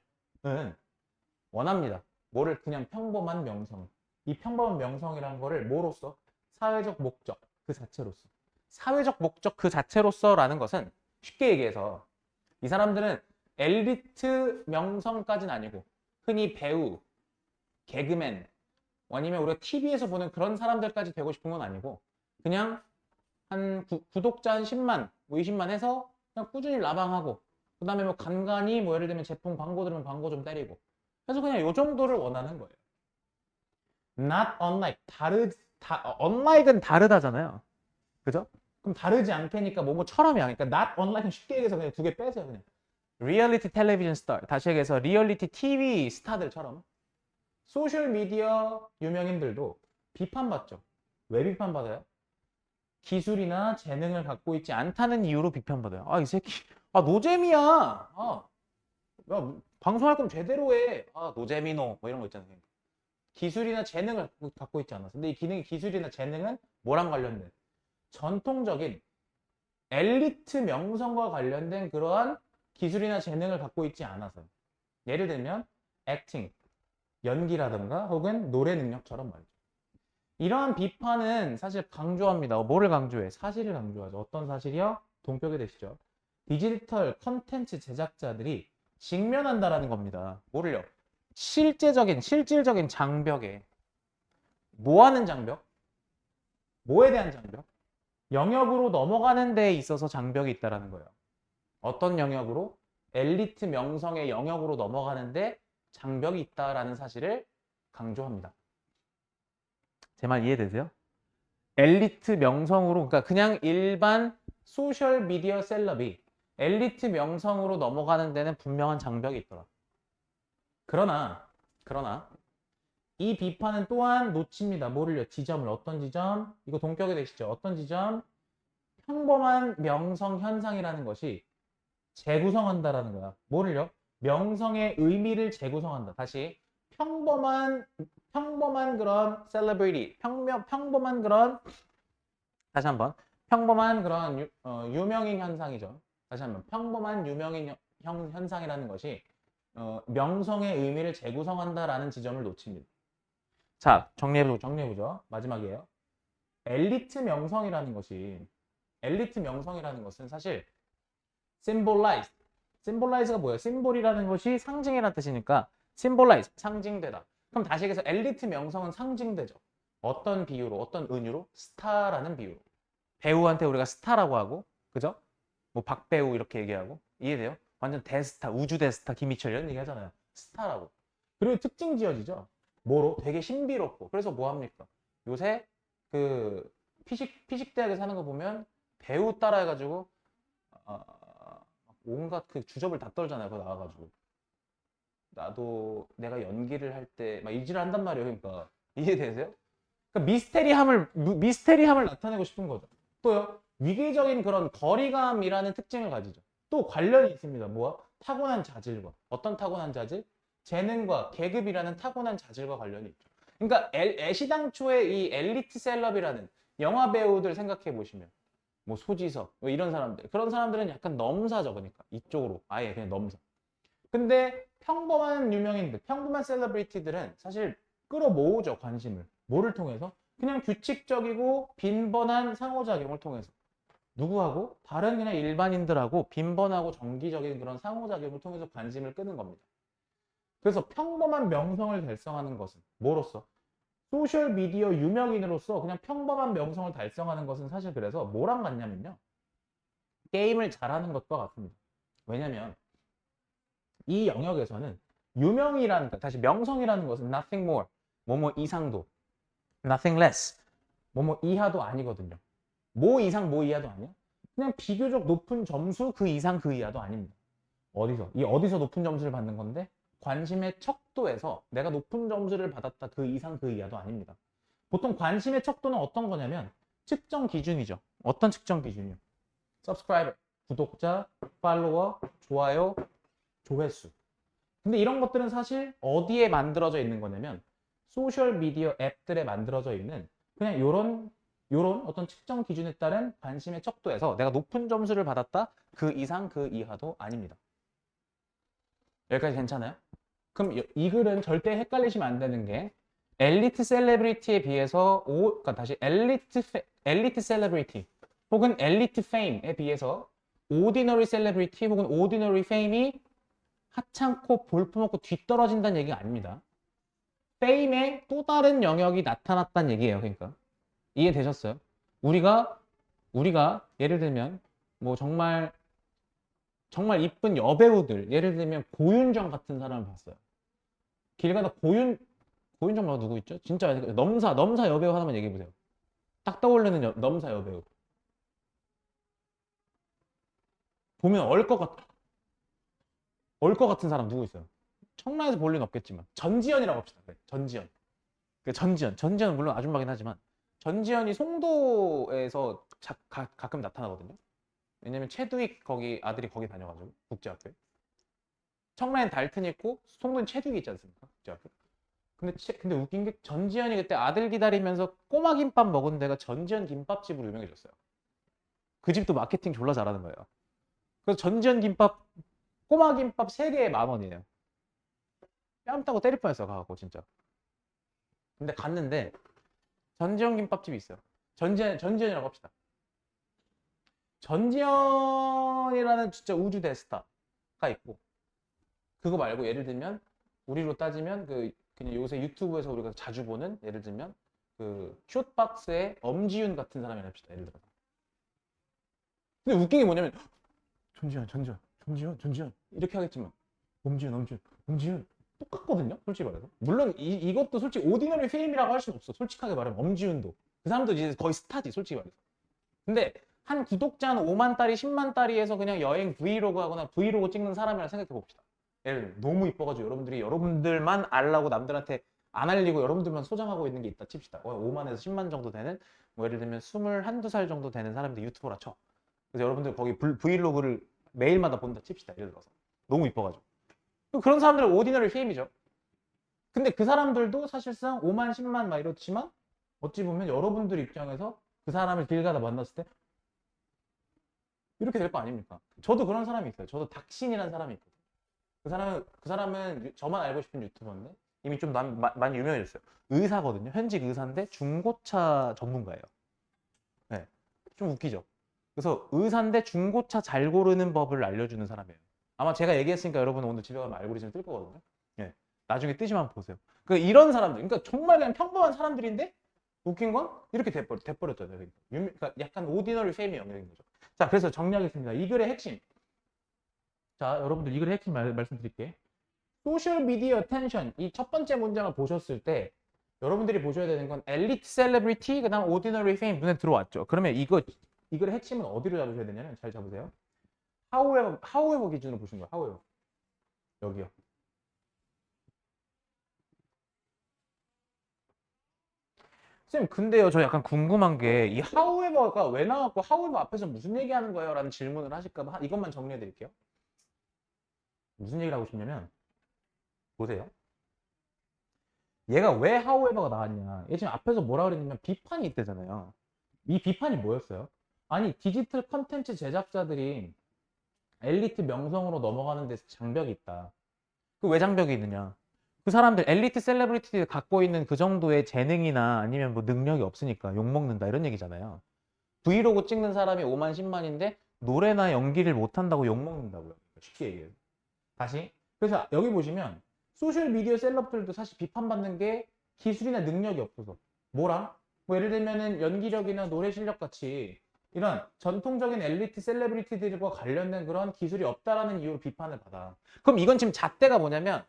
원합니다. 뭐를 그냥 평범한 명성. 이 평범한 명성이란 거를 뭐로써? 사회적 목적 그 자체로서. 사회적 목적 그 자체로서라는 것은 쉽게 얘기해서 이 사람들은 엘리트 명성까지는 아니고 흔히 배우, 개그맨 아니면 우리가 TV에서 보는 그런 사람들까지 되고 싶은 건 아니고 그냥 한 구독자 한 10만, 뭐 20만 해서 그냥 꾸준히 라방하고 그 다음에 뭐 간간히 뭐 예를 들면 제품 광고 들으면 광고 좀 때리고 그래서 그냥 요 정도를 원하는 거예요. Not unlike unlike은 다르다잖아요. 그죠? 그럼 다르지 않게니까 뭐처럼이야. 그러니까 not unlike은 쉽게 얘기해서 그냥 두 개 빼세요. 그냥 리얼리티 텔레비전 스타 다시 얘기해서 리얼리티 TV 스타들처럼 소셜미디어 유명인들도 비판받죠. 왜 비판받아요? 기술이나 재능을 갖고 있지 않다는 이유로 비판받아요. 아, 이 새끼. 아, 노잼이야. 야, 방송할 거면 제대로 해. 아, 노잼이노. 뭐 이런 거 있잖아요. 기술이나 재능을 갖고 있지 않아서. 근데 이 기술이나 재능은 뭐랑 관련된? 전통적인 엘리트 명성과 관련된 그러한 기술이나 재능을 갖고 있지 않아서. 예를 들면 액팅, 연기라든가 혹은 노래 능력처럼 말이죠. 이러한 비판은 사실 강조합니다. 뭐를 강조해? 사실을 강조하죠. 어떤 사실이요? 동격이 되시죠. 디지털 컨텐츠 제작자들이 직면한다라는 겁니다. 뭐를요? 실질적인 장벽에 뭐 하는 장벽? 뭐에 대한 장벽? 영역으로 넘어가는 데에 있어서 장벽이 있다라는 거예요. 어떤 영역으로? 엘리트 명성의 영역으로 넘어가는데 장벽이 있다라는 사실을 강조합니다. 제 말 이해되세요? 엘리트 명성으로 그러니까 그냥 일반 소셜 미디어 셀럽이 엘리트 명성으로 넘어가는 데는 분명한 장벽이 있더라. 그러나 이 비판은 또한 놓칩니다. 뭐를요? 지점을. 어떤 지점? 이거 동격이 되시죠? 어떤 지점? 평범한 명성 현상이라는 것이 재구성한다라는 거야. 뭐를요? 명성의 의미를 재구성한다. 다시 평범한 그런 셀러브리티, 평범한 그런 다시 한번 평범한 그런 유명인 현상이죠. 다시 한번 평범한 유명인 현상이라는 것이 명성의 의미를 재구성한다라는 지점을 놓칩니다. 자, 정리해보죠. 마지막이에요. 엘리트 명성이라는 것은 사실 심볼라이즈가 뭐예요? 심볼이라는 것이 상징이라는 뜻이니까 심볼라이즈, 상징되다. 그럼 다시 얘기해서 엘리트 명성은 상징되죠. 어떤 비유로, 어떤 은유로? 스타라는 비유로. 배우한테 우리가 스타라고 하고, 그죠? 뭐 박배우 이렇게 얘기하고, 이해돼요? 완전 대스타, 우주 대스타 김희철 이런 얘기 하잖아요. 스타라고. 그리고 특징 지어지죠. 뭐로? 되게 신비롭고. 그래서 뭐 합니까? 요새 그 피식 대학에 사는 거 보면 배우 따라 해가지고 온갖 그 주접을 다 떨잖아요. 그거 나와가지고. 나도 내가 연기를 할 때 막 이질을 한단 말이에요. 그러니까 이해되세요? 그러니까 미스테리함을 나타내고 싶은 거죠. 또요. 위계적인 그런 거리감이라는 특징을 가지죠. 또 관련이 있습니다. 뭐와? 타고난 자질과. 어떤 타고난 자질? 재능과 계급이라는 타고난 자질과 관련이 있죠. 그러니까 애시당초에 이 엘리트 셀럽이라는 영화 배우들 생각해 보시면 뭐 소지섭 뭐 이런 사람들 그런 사람들은 약간 넘사죠. 그러니까 이쪽으로 아예 그냥 넘사. 근데 평범한 유명인들, 평범한 셀러브리티들은 사실 끌어모으죠. 관심을. 뭐를 통해서? 그냥 규칙적이고 빈번한 상호작용을 통해서. 누구하고? 다른 그냥 일반인들하고 빈번하고 정기적인 그런 상호작용을 통해서 관심을 끄는 겁니다. 그래서 평범한 명성을 달성하는 것은 뭐로써? 소셜미디어 유명인으로서 그냥 평범한 명성을 달성하는 것은 사실 그래서 뭐랑 같냐면요. 게임을 잘하는 것과 같습니다. 왜냐면 이 영역에서는 유명이라는, 다시 명성이라는 것은 nothing more, 뭐뭐 이상도, nothing less, 뭐뭐 이하도 아니거든요. 뭐 이상 뭐 이하도 아니야? 그냥 비교적 높은 점수 그 이상 그 이하도 아닙니다. 어디서? 이 어디서 높은 점수를 받는 건데? 관심의 척도에서 내가 높은 점수를 받았다 그 이상 그 이하도 아닙니다. 보통 관심의 척도는 어떤 거냐면 측정 기준이죠. 어떤 측정 기준이요? subscriber, 구독자, 팔로워, 좋아요, 조회수. 근데 이런 것들은 사실 어디에 만들어져 있는 거냐면 소셜미디어 앱들에 만들어져 있는 그냥 요런 어떤 측정 기준에 따른 관심의 척도에서 내가 높은 점수를 받았다 그 이상 그 이하도 아닙니다. 여기까지 괜찮아요? 그럼 이 글은 절대 헷갈리시면 안 되는 게 엘리트 셀레브리티에 비해서 그러니까 다시 엘리트 셀레브리티 혹은 엘리트 페임에 비해서 오디너리 셀레브리티 혹은 오디너리 페임이 하찮고 볼품없고 뒤떨어진다는 얘기가 아닙니다. 페임의 또 다른 영역이 나타났다는 얘기예요. 그러니까 이해되셨어요? 우리가 예를 들면 뭐 정말 이쁜 여배우들, 예를 들면 고윤정 같은 사람을 봤어요. 길 가다 고윤정 말고 누구 있죠? 진짜 넘사 여배우 하나만 얘기해 보세요. 딱 떠오르는 넘사 여배우. 보면 얼 것 같은 사람 누구 있어요? 청라에서 볼 리는 없겠지만 전지현이라고 합시다. 네, 전지현. 전지현은 물론 아줌마긴 하지만 전지현이 송도에서 가끔 나타나거든요. 왜냐면 최두익 거기 아들이 거기 다녀가지고 국제학교에. 청라엔 달튼 있고 송도엔 최두익 있지 않습니까? 국제학교. 근데 웃긴 게 전지현이 그때 아들 기다리면서 꼬마 김밥 먹은 데가 전지현 김밥집으로 유명해졌어요. 그 집도 마케팅 졸라 잘하는 거예요. 그래서 전지현 김밥 꼬마 김밥 3개에 10,000원이에요. 뺨 따고 때릴 뻔했어 가갖고 진짜. 근데 갔는데 전지현 김밥집이 있어요. 전지현이라고 합시다. 전지현이라는 진짜 우주 대스타가 있고 그거 말고 예를 들면 우리로 따지면 그냥 요새 유튜브에서 우리가 자주 보는 예를 들면 그 숏박스의 엄지윤 같은 사람이 합시다. 예를 들어서. 근데 웃긴 게 뭐냐면 전지현 이렇게 하겠지만 엄지윤 똑같거든요. 솔직히 말해서. 물론 이것도 솔직히 오디너리 페임이라고 할 수는 없어. 솔직하게 말하면 엄지윤도 그 사람도 이제 거의 스타지. 솔직히 말해서. 근데 한 구독자 한 5만 달이 10만 달이에서 그냥 여행 브이로그 하거나 브이로그 찍는 사람이라 생각해 봅시다. 예를 들면 너무 이뻐가지고 여러분들만 알라고 남들한테 안 알리고 여러분들만 소장하고 있는 게 있다 칩시다. 5만에서 10만 정도 되는 뭐 예를 들면 21, 2살 정도 되는 사람들 유튜버라 쳐. 그래서 여러분들 거기 브이로그를 매일마다 본다 칩시다. 예를 들어서 너무 이뻐가지고 그런 사람들은 오디너리 페임이죠. 근데 그 사람들도 사실상 5만, 10만 막 이렇지만 어찌 보면 여러분들 입장에서 그 사람을 길 가다 만났을 때 이렇게 될 거 아닙니까? 저도 그런 사람이 있어요. 저도 닥신이라는 사람이 있거든요. 그 사람은 저만 알고 싶은 유튜버인데 이미 좀 많이 유명해졌어요. 의사거든요. 현직 의사인데 중고차 전문가예요. 네, 좀 웃기죠. 그래서 의사인데 중고차 잘 고르는 법을 알려주는 사람이에요. 아마 제가 얘기했으니까 여러분 오늘 집에 가면 알고리즘 뜰 거거든요. 네, 나중에 뜨시면 보세요. 이런 사람들, 그러니까 정말 그냥 평범한 사람들인데 웃긴 건 이렇게 돼버렸잖아요. 그러니까 약간 오디너리 페임의 영역인 거죠. 자, 그래서 정리하겠습니다. 이 글의 핵심. 자, 여러분들 이 글의 핵심 말씀드릴게요. 소셜 미디어 텐션 이 첫 번째 문장을 보셨을 때 여러분들이 보셔야 되는 건 엘리트 셀레브리티 그다음 오디너리 페임 눈에 들어왔죠. 그러면 이 글의 핵심은 어디로 잡으셔야 되냐면 잘 잡으세요. however 기준으로 보시는 거예요. however. 여기요. 쌤, 근데요, 저 약간 궁금한 게 이 however가 왜 나왔고 however 앞에서 무슨 얘기하는 거예요? 라는 질문을 하실까 봐 이것만 정리해 드릴게요. 무슨 얘기를 하고 싶냐면 보세요. 얘가 왜 however가 나왔냐. 얘 지금 앞에서 뭐라 그랬냐면 비판이 있대잖아요. 이 비판이 뭐였어요? 아니 디지털 컨텐츠 제작자들이 엘리트 명성으로 넘어가는 데서 장벽이 있다. 그 왜 장벽이 있느냐? 그 사람들 엘리트 셀레브리티들이 갖고 있는 그 정도의 재능이나 아니면 뭐 능력이 없으니까 욕먹는다 이런 얘기잖아요. 브이로그 찍는 사람이 5만 10만인데 노래나 연기를 못한다고 욕먹는다고요. 쉽게 얘기해요. 다시. 그래서 여기 보시면 소셜미디어 셀럽들도 사실 비판받는 게 기술이나 능력이 없어서. 뭐랑? 뭐 예를 들면은 연기력이나 노래 실력 같이 이런 전통적인 엘리트 셀레브리티들과 관련된 그런 기술이 없다라는 이유로 비판을 받아. 그럼 이건 지금 잣대가 뭐냐면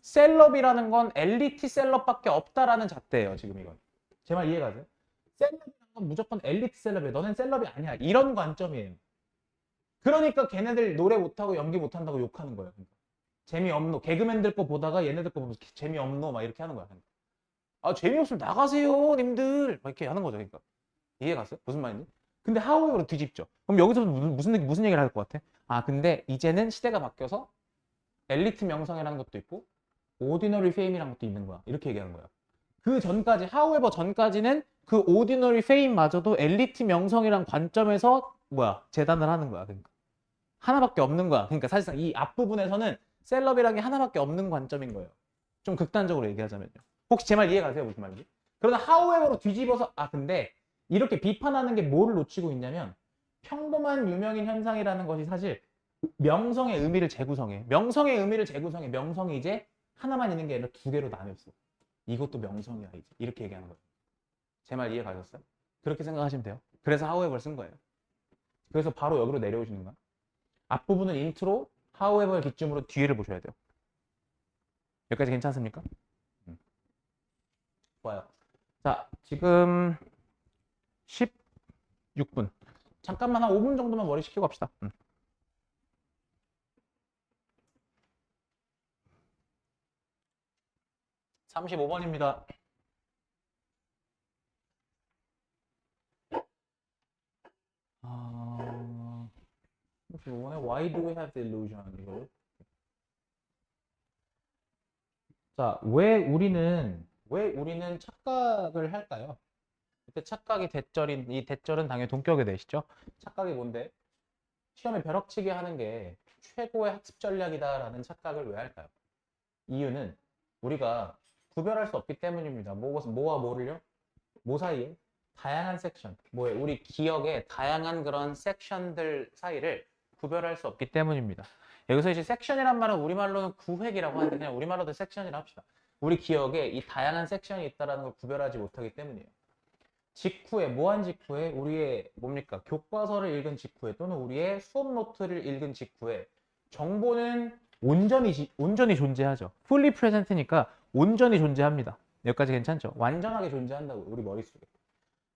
셀럽이라는 건 엘리트 셀럽밖에 없다라는 잣대예요. 지금 이건. 제 말 이해가세요? 셀럽이라는 건 무조건 엘리트 셀럽이에요. 너는 셀럽이 아니야. 이런 관점이에요. 그러니까 걔네들 노래 못하고 연기 못한다고 욕하는 거예요. 그러니까. 재미없노. 개그맨들 거 보다가 얘네들 거 보면서 재미없노 막 이렇게 하는 거야. 그러니까. 아 재미없으면 나가세요 님들 막 이렇게 하는 거죠. 그러니까. 이해 갔어요? 무슨 말인지? 근데 하우에버로 뒤집죠. 그럼 여기서 무슨 얘기를 할 것 같아? 아 근데 이제는 시대가 바뀌어서 엘리트 명성이라는 것도 있고 오디너리 페임이라는 것도 있는 거야. 이렇게 얘기하는 거야. 그 전까지 하우에버 전까지는 그 오디너리 페임마저도 엘리트 명성이란 관점에서 뭐야 재단을 하는 거야. 그러니까 하나밖에 없는 거야. 그러니까 사실상 이 앞부분에서는 셀럽이라는 게 하나밖에 없는 관점인 거예요. 좀 극단적으로 얘기하자면요. 혹시 제 말 이해 가세요? 무슨 말인지? 그러나 하우에버로 뒤집어서 아 근데 이렇게 비판하는 게 뭐를 놓치고 있냐면 평범한 유명인 현상이라는 것이 사실 명성의 의미를 재구성해. 명성의 의미를 재구성해. 명성이 이제 하나만 있는 게 아니라 두 개로 나뉘었어. 이것도 명성이야 이제. 이렇게 얘기하는 거예요. 제 말 이해 가셨어요? 그렇게 생각하시면 돼요. 그래서 하우에버를 쓴 거예요. 그래서 바로 여기로 내려오시는 거야. 앞부분은 인트로, however 기점으로 뒤를 보셔야 돼요. 여기까지 괜찮습니까? 좋아요. 자, 지금 16분. 잠깐만 한 5분 정도만 머리 식히고 갑시다. 35번입니다. 아... 35번에 Why do we have the illusion? 이거. 자, 왜 우리는 착각을 할까요? 그때 착각이 대절인, 이 대절은 당연히 동격에 대시죠? 착각이 뭔데? 시험에 벼락치기 하는 게 최고의 학습 전략이다라는 착각을 왜 할까요? 이유는 우리가 구별할 수 없기 때문입니다. 뭐와 뭐를요? 뭐 사이에? 다양한 섹션. 뭐에? 우리 기억의 다양한 그런 섹션들 사이를 구별할 수 없기 때문입니다. 여기서 이제 섹션이란 말은 우리말로는 구획이라고 하는데 그냥 우리말로도 섹션이라 합시다. 우리 기억에 이 다양한 섹션이 있다는 걸 구별하지 못하기 때문이에요. 직후에, 뭐한 직후에 우리의 뭡니까? 교과서를 읽은 직후에 또는 우리의 수업 노트를 읽은 직후에 정보는 온전히 존재하죠. fully present니까 온전히 존재합니다. 여기까지 괜찮죠? 완전하게 존재한다고 우리 머릿속에.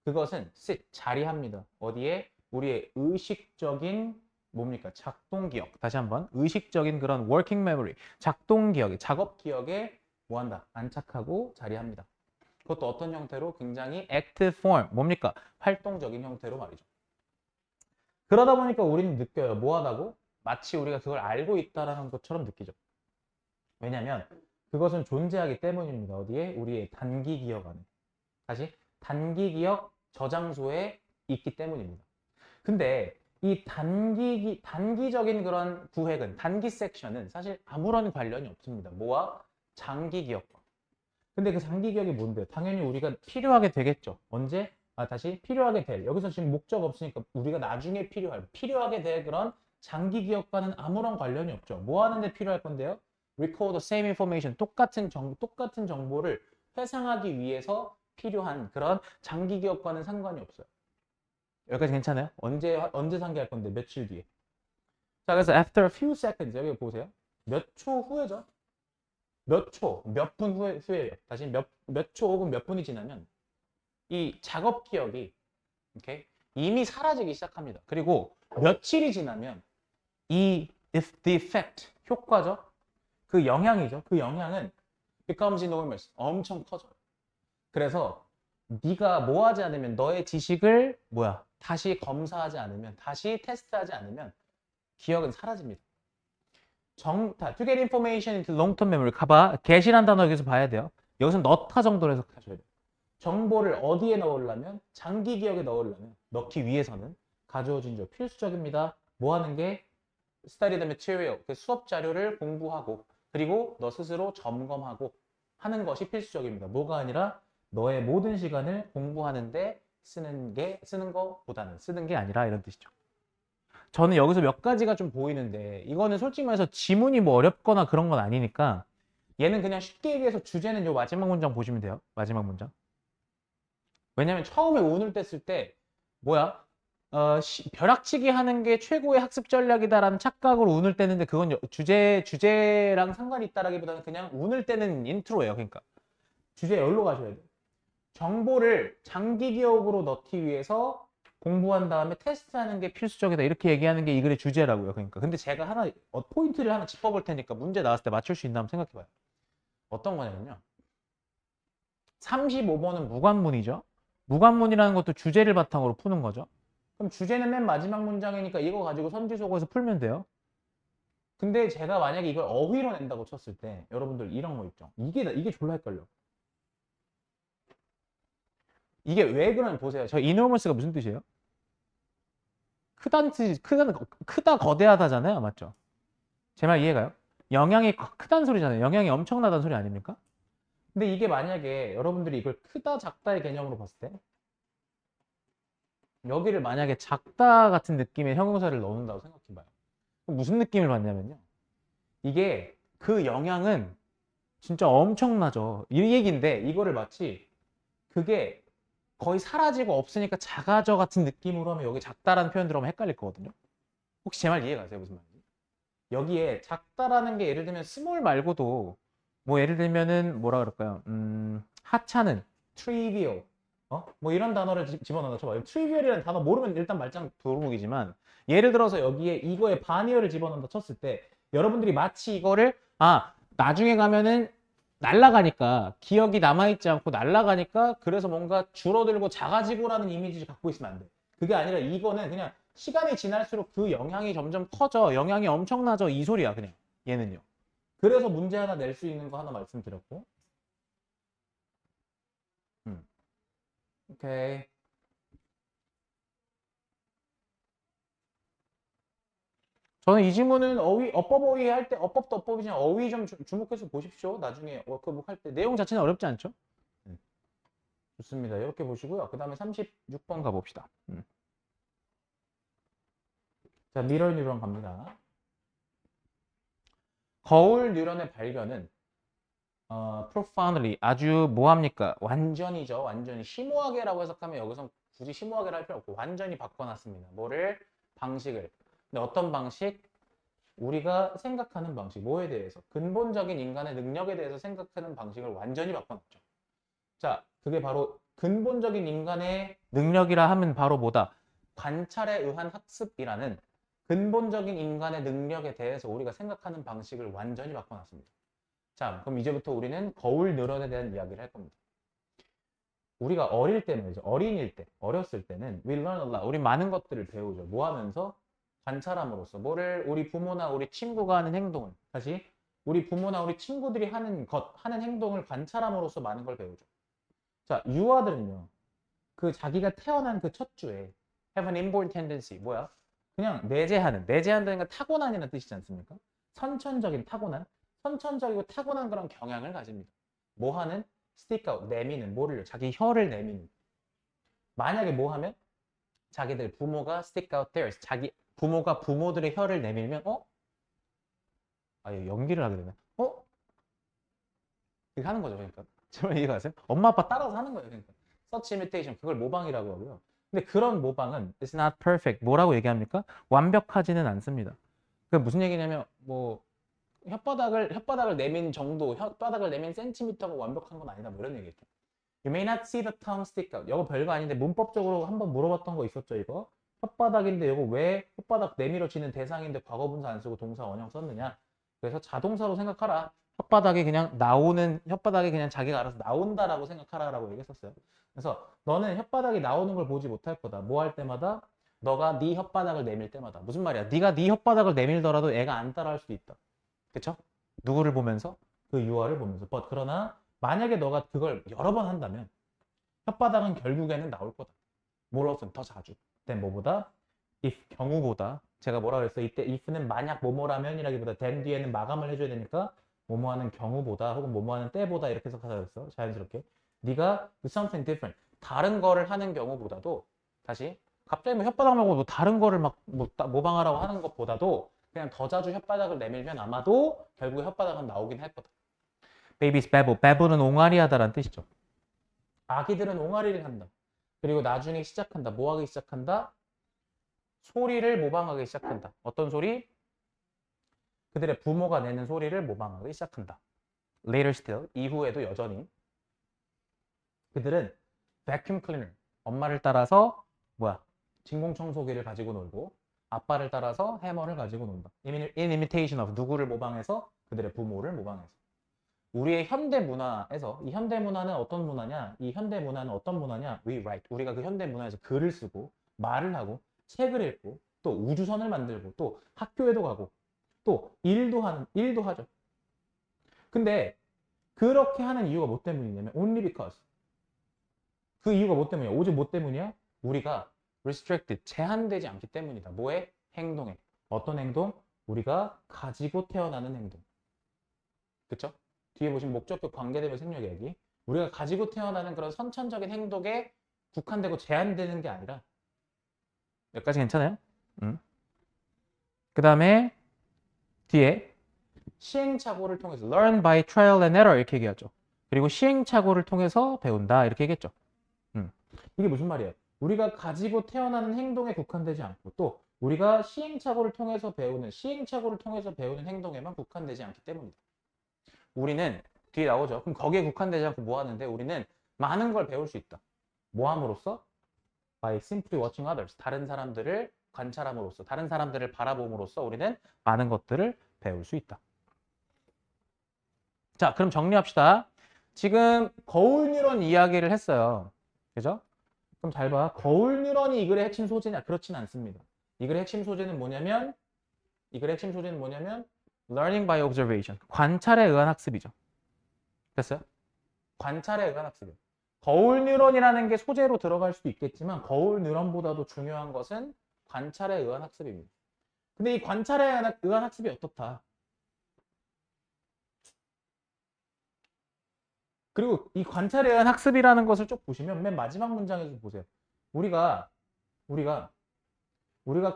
그것은 sit, 자리합니다. 어디에? 우리의 의식적인 뭡니까? 작동 기억. 다시 한번 의식적인 그런 working memory, 작동 기억에, 작업 기억에 뭐한다? 안착하고 자리합니다. 그것도 어떤 형태로? 굉장히 active form. 뭡니까? 활동적인 형태로 말이죠. 그러다 보니까 우리는 느껴요. 뭐하다고? 마치 우리가 그걸 알고 있다라는 것처럼 느끼죠. 왜냐하면 그것은 존재하기 때문입니다. 어디에? 우리의 단기 기억 안에. 다시 단기 기억 저장소에 있기 때문입니다. 근데 이 단기적인 그런 구획은, 단기 섹션은 사실 아무런 관련이 없습니다. 뭐와? 장기 기억과. 근데 그 장기 기억이 뭔데요? 당연히 우리가 필요하게 되겠죠. 언제? 다시 필요하게 될. 여기서 지금 목적 없으니까 우리가 나중에 필요하게 될 그런 장기 기억과는 아무런 관련이 없죠. 뭐 하는데 필요할 건데요? Recall the same information. 똑같은 정보를 회상하기 위해서 필요한 그런 장기 기억과는 상관이 없어요. 여기까지 괜찮아요? 언제 상기할 건데? 며칠 뒤에. 자, 그래서 after a few seconds. 여기 보세요. 몇 초 후에죠? 몇 분 후에요. 다시 몇 초 혹은 몇 분이 지나면 이 작업 기억이 okay? 이미 사라지기 시작합니다. 그리고 며칠이 지나면 the effect, 효과죠. 그 영향이죠. 그 영향은 becomes enormous, 엄청 커져요. 그래서 네가 뭐 하지 않으면 너의 지식을 다시 검사하지 않으면, 다시 테스트하지 않으면 기억은 사라집니다. to get information into long-term memory. 가봐. get이란 단어 여기서 봐야 돼요. 여기서 넣다 정도로 해석하셔야 돼요. 정보를 어디에 넣으려면, 장기 기억에 넣으려면, 넣기 위해서는 가져오진 조 필수적입니다. 뭐 하는 게? study the material. 그 수업 자료를 공부하고, 그리고 너 스스로 점검하고 하는 것이 필수적입니다. 뭐가 아니라 너의 모든 시간을 공부하는데 쓰는 거보다는 쓰는 게 아니라 이런 뜻이죠. 저는 여기서 몇 가지가 좀 보이는데 이거는 솔직히 말해서 지문이 뭐 어렵거나 그런 건 아니니까 얘는 그냥 쉽게 얘기해서 주제는 요 마지막 문장 보시면 돼요. 마지막 문장. 왜냐면 처음에 운을 뗐을 때 뭐야? 벼락치기 하는 게 최고의 학습 전략이다라는 착각으로 운을 떼는데 그건 주제랑 상관이 있다라기보다는 그냥 운을 떼는 인트로예요. 그러니까 주제 열로 가셔야 돼요. 정보를 장기 기억으로 넣기 위해서 공부한 다음에 테스트하는 게 필수적이다. 이렇게 얘기하는 게 이 글의 주제라고요. 그러니까 근데 제가 하나 포인트를 하나 짚어볼 테니까 문제 나왔을 때 맞출 수 있나 한번 생각해봐요. 어떤 거냐면요. 35번은 무관문이죠. 무관문이라는 것도 주제를 바탕으로 푸는 거죠. 그럼 주제는 맨 마지막 문장이니까 이거 가지고 선지속어에서 풀면 돼요. 근데 제가 만약에 이걸 어휘로 낸다고 쳤을 때 여러분들 이런 거 있죠. 이게 졸라 헷갈려. 이게 왜 그러면 보세요. 저 enormous가 무슨 뜻이에요? 크다 거대하다잖아요. 맞죠? 제 말 이해가요? 영향이 크다는 소리잖아요. 영향이 엄청나다는 소리 아닙니까? 근데 이게 만약에 여러분들이 이걸 크다 작다의 개념으로 봤을 때 여기를 만약에 작다 같은 느낌의 형용사를 넣는다고 생각해봐요. 그럼 무슨 느낌을 받냐면요. 이게 그 영향은 진짜 엄청나죠. 이 얘기인데 이거를 마치 그게 거의 사라지고 없으니까 작아져 같은 느낌으로 하면 여기 작다라는 표현 들어가면 헷갈릴 거거든요. 혹시 제 말 이해가세요? 무슨 말인지? 여기에 작다라는 게 예를 들면 스몰 말고도 뭐 예를 들면은 뭐라 그럴까요? 하찮은, trivial, 뭐 이런 단어를 집어넣어 쳐봐요. trivial이라는 단어 모르면 일단 말짱 도루묵이지만 예를 들어서 여기에 이거에 반의어를 집어넣는다 쳤을 때 여러분들이 마치 이거를 나중에 가면은 날아가니까 기억이 남아있지 않고 날아가니까 그래서 뭔가 줄어들고 작아지고라는 이미지를 갖고 있으면 안 돼. 그게 아니라 이거는 그냥 시간이 지날수록 그 영향이 점점 커져. 영향이 엄청나져. 이 소리야 그냥 얘는요. 그래서 문제 하나 낼 수 있는 거 하나 말씀드렸고. 오케이. 저는 이 지문은 어법 어휘 할 때, 어법도 어법이지만 어휘 좀 주목해서 보십시오. 나중에 워크북 할 때. 내용 자체는 어렵지 않죠? 좋습니다. 이렇게 보시고요. 그 다음에 36번 가봅시다. 자, 미러 뉴런 갑니다. 거울 뉴런의 발견은 profoundly 아주 뭐합니까? 완전히죠. 완전히 심오하게라고 해석하면 여기서 굳이 심오하게를 할 필요 없고 완전히 바꿔놨습니다. 뭐를? 방식을. 근데 어떤 방식? 우리가 생각하는 방식. 뭐에 대해서? 근본적인 인간의 능력에 대해서 생각하는 방식을 완전히 바꿔놨죠. 자, 그게 바로 근본적인 인간의 능력이라 하면 바로 뭐다? 관찰에 의한 학습이라는 근본적인 인간의 능력에 대해서 우리가 생각하는 방식을 완전히 바꿔놨습니다. 자, 그럼 이제부터 우리는 거울 뉴런에 대한 이야기를 할 겁니다. 우리가 어릴 때는 이제 어린일 때, 어렸을 때는 we learn a lot. 우리 많은 것들을 배우죠. 뭐 하면서? 관찰함으로써. 뭐를? 우리 부모나 우리 친구가 하는 행동을. 다시 우리 부모나 우리 친구들이 하는 행동을 관찰함으로써 많은 걸 배우죠. 자, 유아들은요. 그 자기가 태어난 그 첫 주에 have an inborn tendency. 뭐야? 그냥 내재한다는 건 타고난이라는 뜻이지 않습니까? 선천적인 타고난. 선천적이고 타고난 그런 경향을 가집니다. 뭐 하는? stick out, 내미는. 뭐를요? 자기 혀를 내미는. 만약에 뭐 하면? 자기들 부모가 stick out theirs. 자기 부모가 부모들의 혀를 내밀면 연기를 하게 되네. 그렇게 하는 거죠. 그러니까. 정말 이해가 가세요? 엄마 아빠 따라서 하는 거예요. 그러니까. such imitation. 그걸 모방이라고 하고요. 근데 그런 모방은 it's not perfect. 뭐라고 얘기합니까? 완벽하지는 않습니다. 그게 무슨 얘기냐면 뭐 혓바닥을 내민 정도, 혓바닥을 내민 센티미터가 완벽한 건 아니다. 뭐 이런 얘기겠죠. You may not see the tongue stick out. 이거 별거 아닌데 문법적으로 한번 물어봤던 거 있었죠, 이거? 혓바닥인데 이거 왜 혓바닥 내밀어지는 대상인데 과거분사 안 쓰고 동사 원형 썼느냐? 그래서 자동사로 생각하라. 혓바닥에 그냥 자기가 알아서 나온다라고 생각하라라고 얘기했었어요. 그래서 너는 혓바닥이 나오는 걸 보지 못할 거다. 뭐 할 때마다? 너가 네 혓바닥을 내밀 때마다. 무슨 말이야? 네가 네 혓바닥을 내밀더라도 애가 안 따라할 수도 있다. 그쵸? 누구를 보면서? 그 유아를 보면서. But 그러나 만약에 너가 그걸 여러 번 한다면 혓바닥은 결국에는 나올 거다. 뭐로든 더 자주. then 뭐보다? if 경우보다. 제가 뭐라 그랬어? 이때 if는 만약 뭐뭐라면이라기보다 then 뒤에는 마감을 해줘야 되니까 뭐뭐하는 경우보다 혹은 뭐뭐하는 때보다 이렇게 해석하자 그랬어. 자연스럽게. 네가 do something different. 다른 거를 하는 경우보다도 다시 갑자기 뭐 혓바닥 말고 뭐 다른 거를 막 모방하라고 하는 것보다도 그냥 더 자주 혓바닥을 내밀면 아마도 결국에 혓바닥은 나오긴 할 거다. Baby's babble. babble은 옹알이하다라는 뜻이죠. 아기들은 옹알이를 한다. 그리고 나중에 시작한다. 뭐 하기 시작한다? 소리를 모방하기 시작한다. 어떤 소리? 그들의 부모가 내는 소리를 모방하기 시작한다. Later still, 이후에도 여전히 그들은 vacuum cleaner, 엄마를 따라서 진공청소기를 가지고 놀고 아빠를 따라서 해머를 가지고 논다. In imitation of, 누구를 모방해서? 그들의 부모를 모방해서. 우리의 현대 문화에서, 이 현대 문화는 어떤 문화냐? 이 현대 문화는 어떤 문화냐? We write. 우리가 그 현대 문화에서 글을 쓰고 말을 하고 책을 읽고 또 우주선을 만들고 또 학교에도 가고 또 일도 하죠. 근데 그렇게 하는 이유가 뭐 때문이냐면 only because. 그 이유가 뭐 때문이야? 오직 뭐 때문이야? 우리가 restricted, 제한되지 않기 때문이다. 뭐에? 행동에. 어떤 행동? 우리가 가지고 태어나는 행동. 그쵸? 뒤에 보시면 목적격 관계대명 생략 얘기. 우리가 가지고 태어나는 그런 선천적인 행동에 국한되고 제한되는 게 아니라. 여기까지 괜찮아요? 그 다음에 뒤에 시행착오를 통해서 learn by trial and error 이렇게 얘기하죠. 그리고 시행착오를 통해서 배운다 이렇게 얘기했죠. 이게 무슨 말이에요? 우리가 가지고 태어나는 행동에 국한되지 않고 또 우리가 시행착오를 통해서 배우는 행동에만 국한되지 않기 때문이다. 우리는 뒤에 나오죠. 그럼 거기에 국한되지 않고 뭐 하는데? 우리는 많은 걸 배울 수 있다. 뭐 함으로써? By simply watching others. 다른 사람들을 관찰함으로써, 다른 사람들을 바라봄으로써 우리는 많은 것들을 배울 수 있다. 자, 그럼 정리합시다. 지금 거울 뉴런 이야기를 했어요. 그죠? 그럼 잘 봐. 거울 뉴런이 이 글의 핵심 소재냐? 그렇진 않습니다. 이 글의 핵심 소재는 뭐냐면 learning by observation. 관찰에 의한 학습이죠. 됐어요? 관찰에 의한 학습이에요. 거울 뉴런이라는 게 소재로 들어갈 수도 있겠지만 거울 뉴런보다도 중요한 것은 관찰에 의한 학습입니다. 근데 이 관찰에 의한 학습이 어떻다? 그리고 이 관찰에 의한 학습이라는 것을 쭉 보시면 맨 마지막 문장에서 보세요. 우리가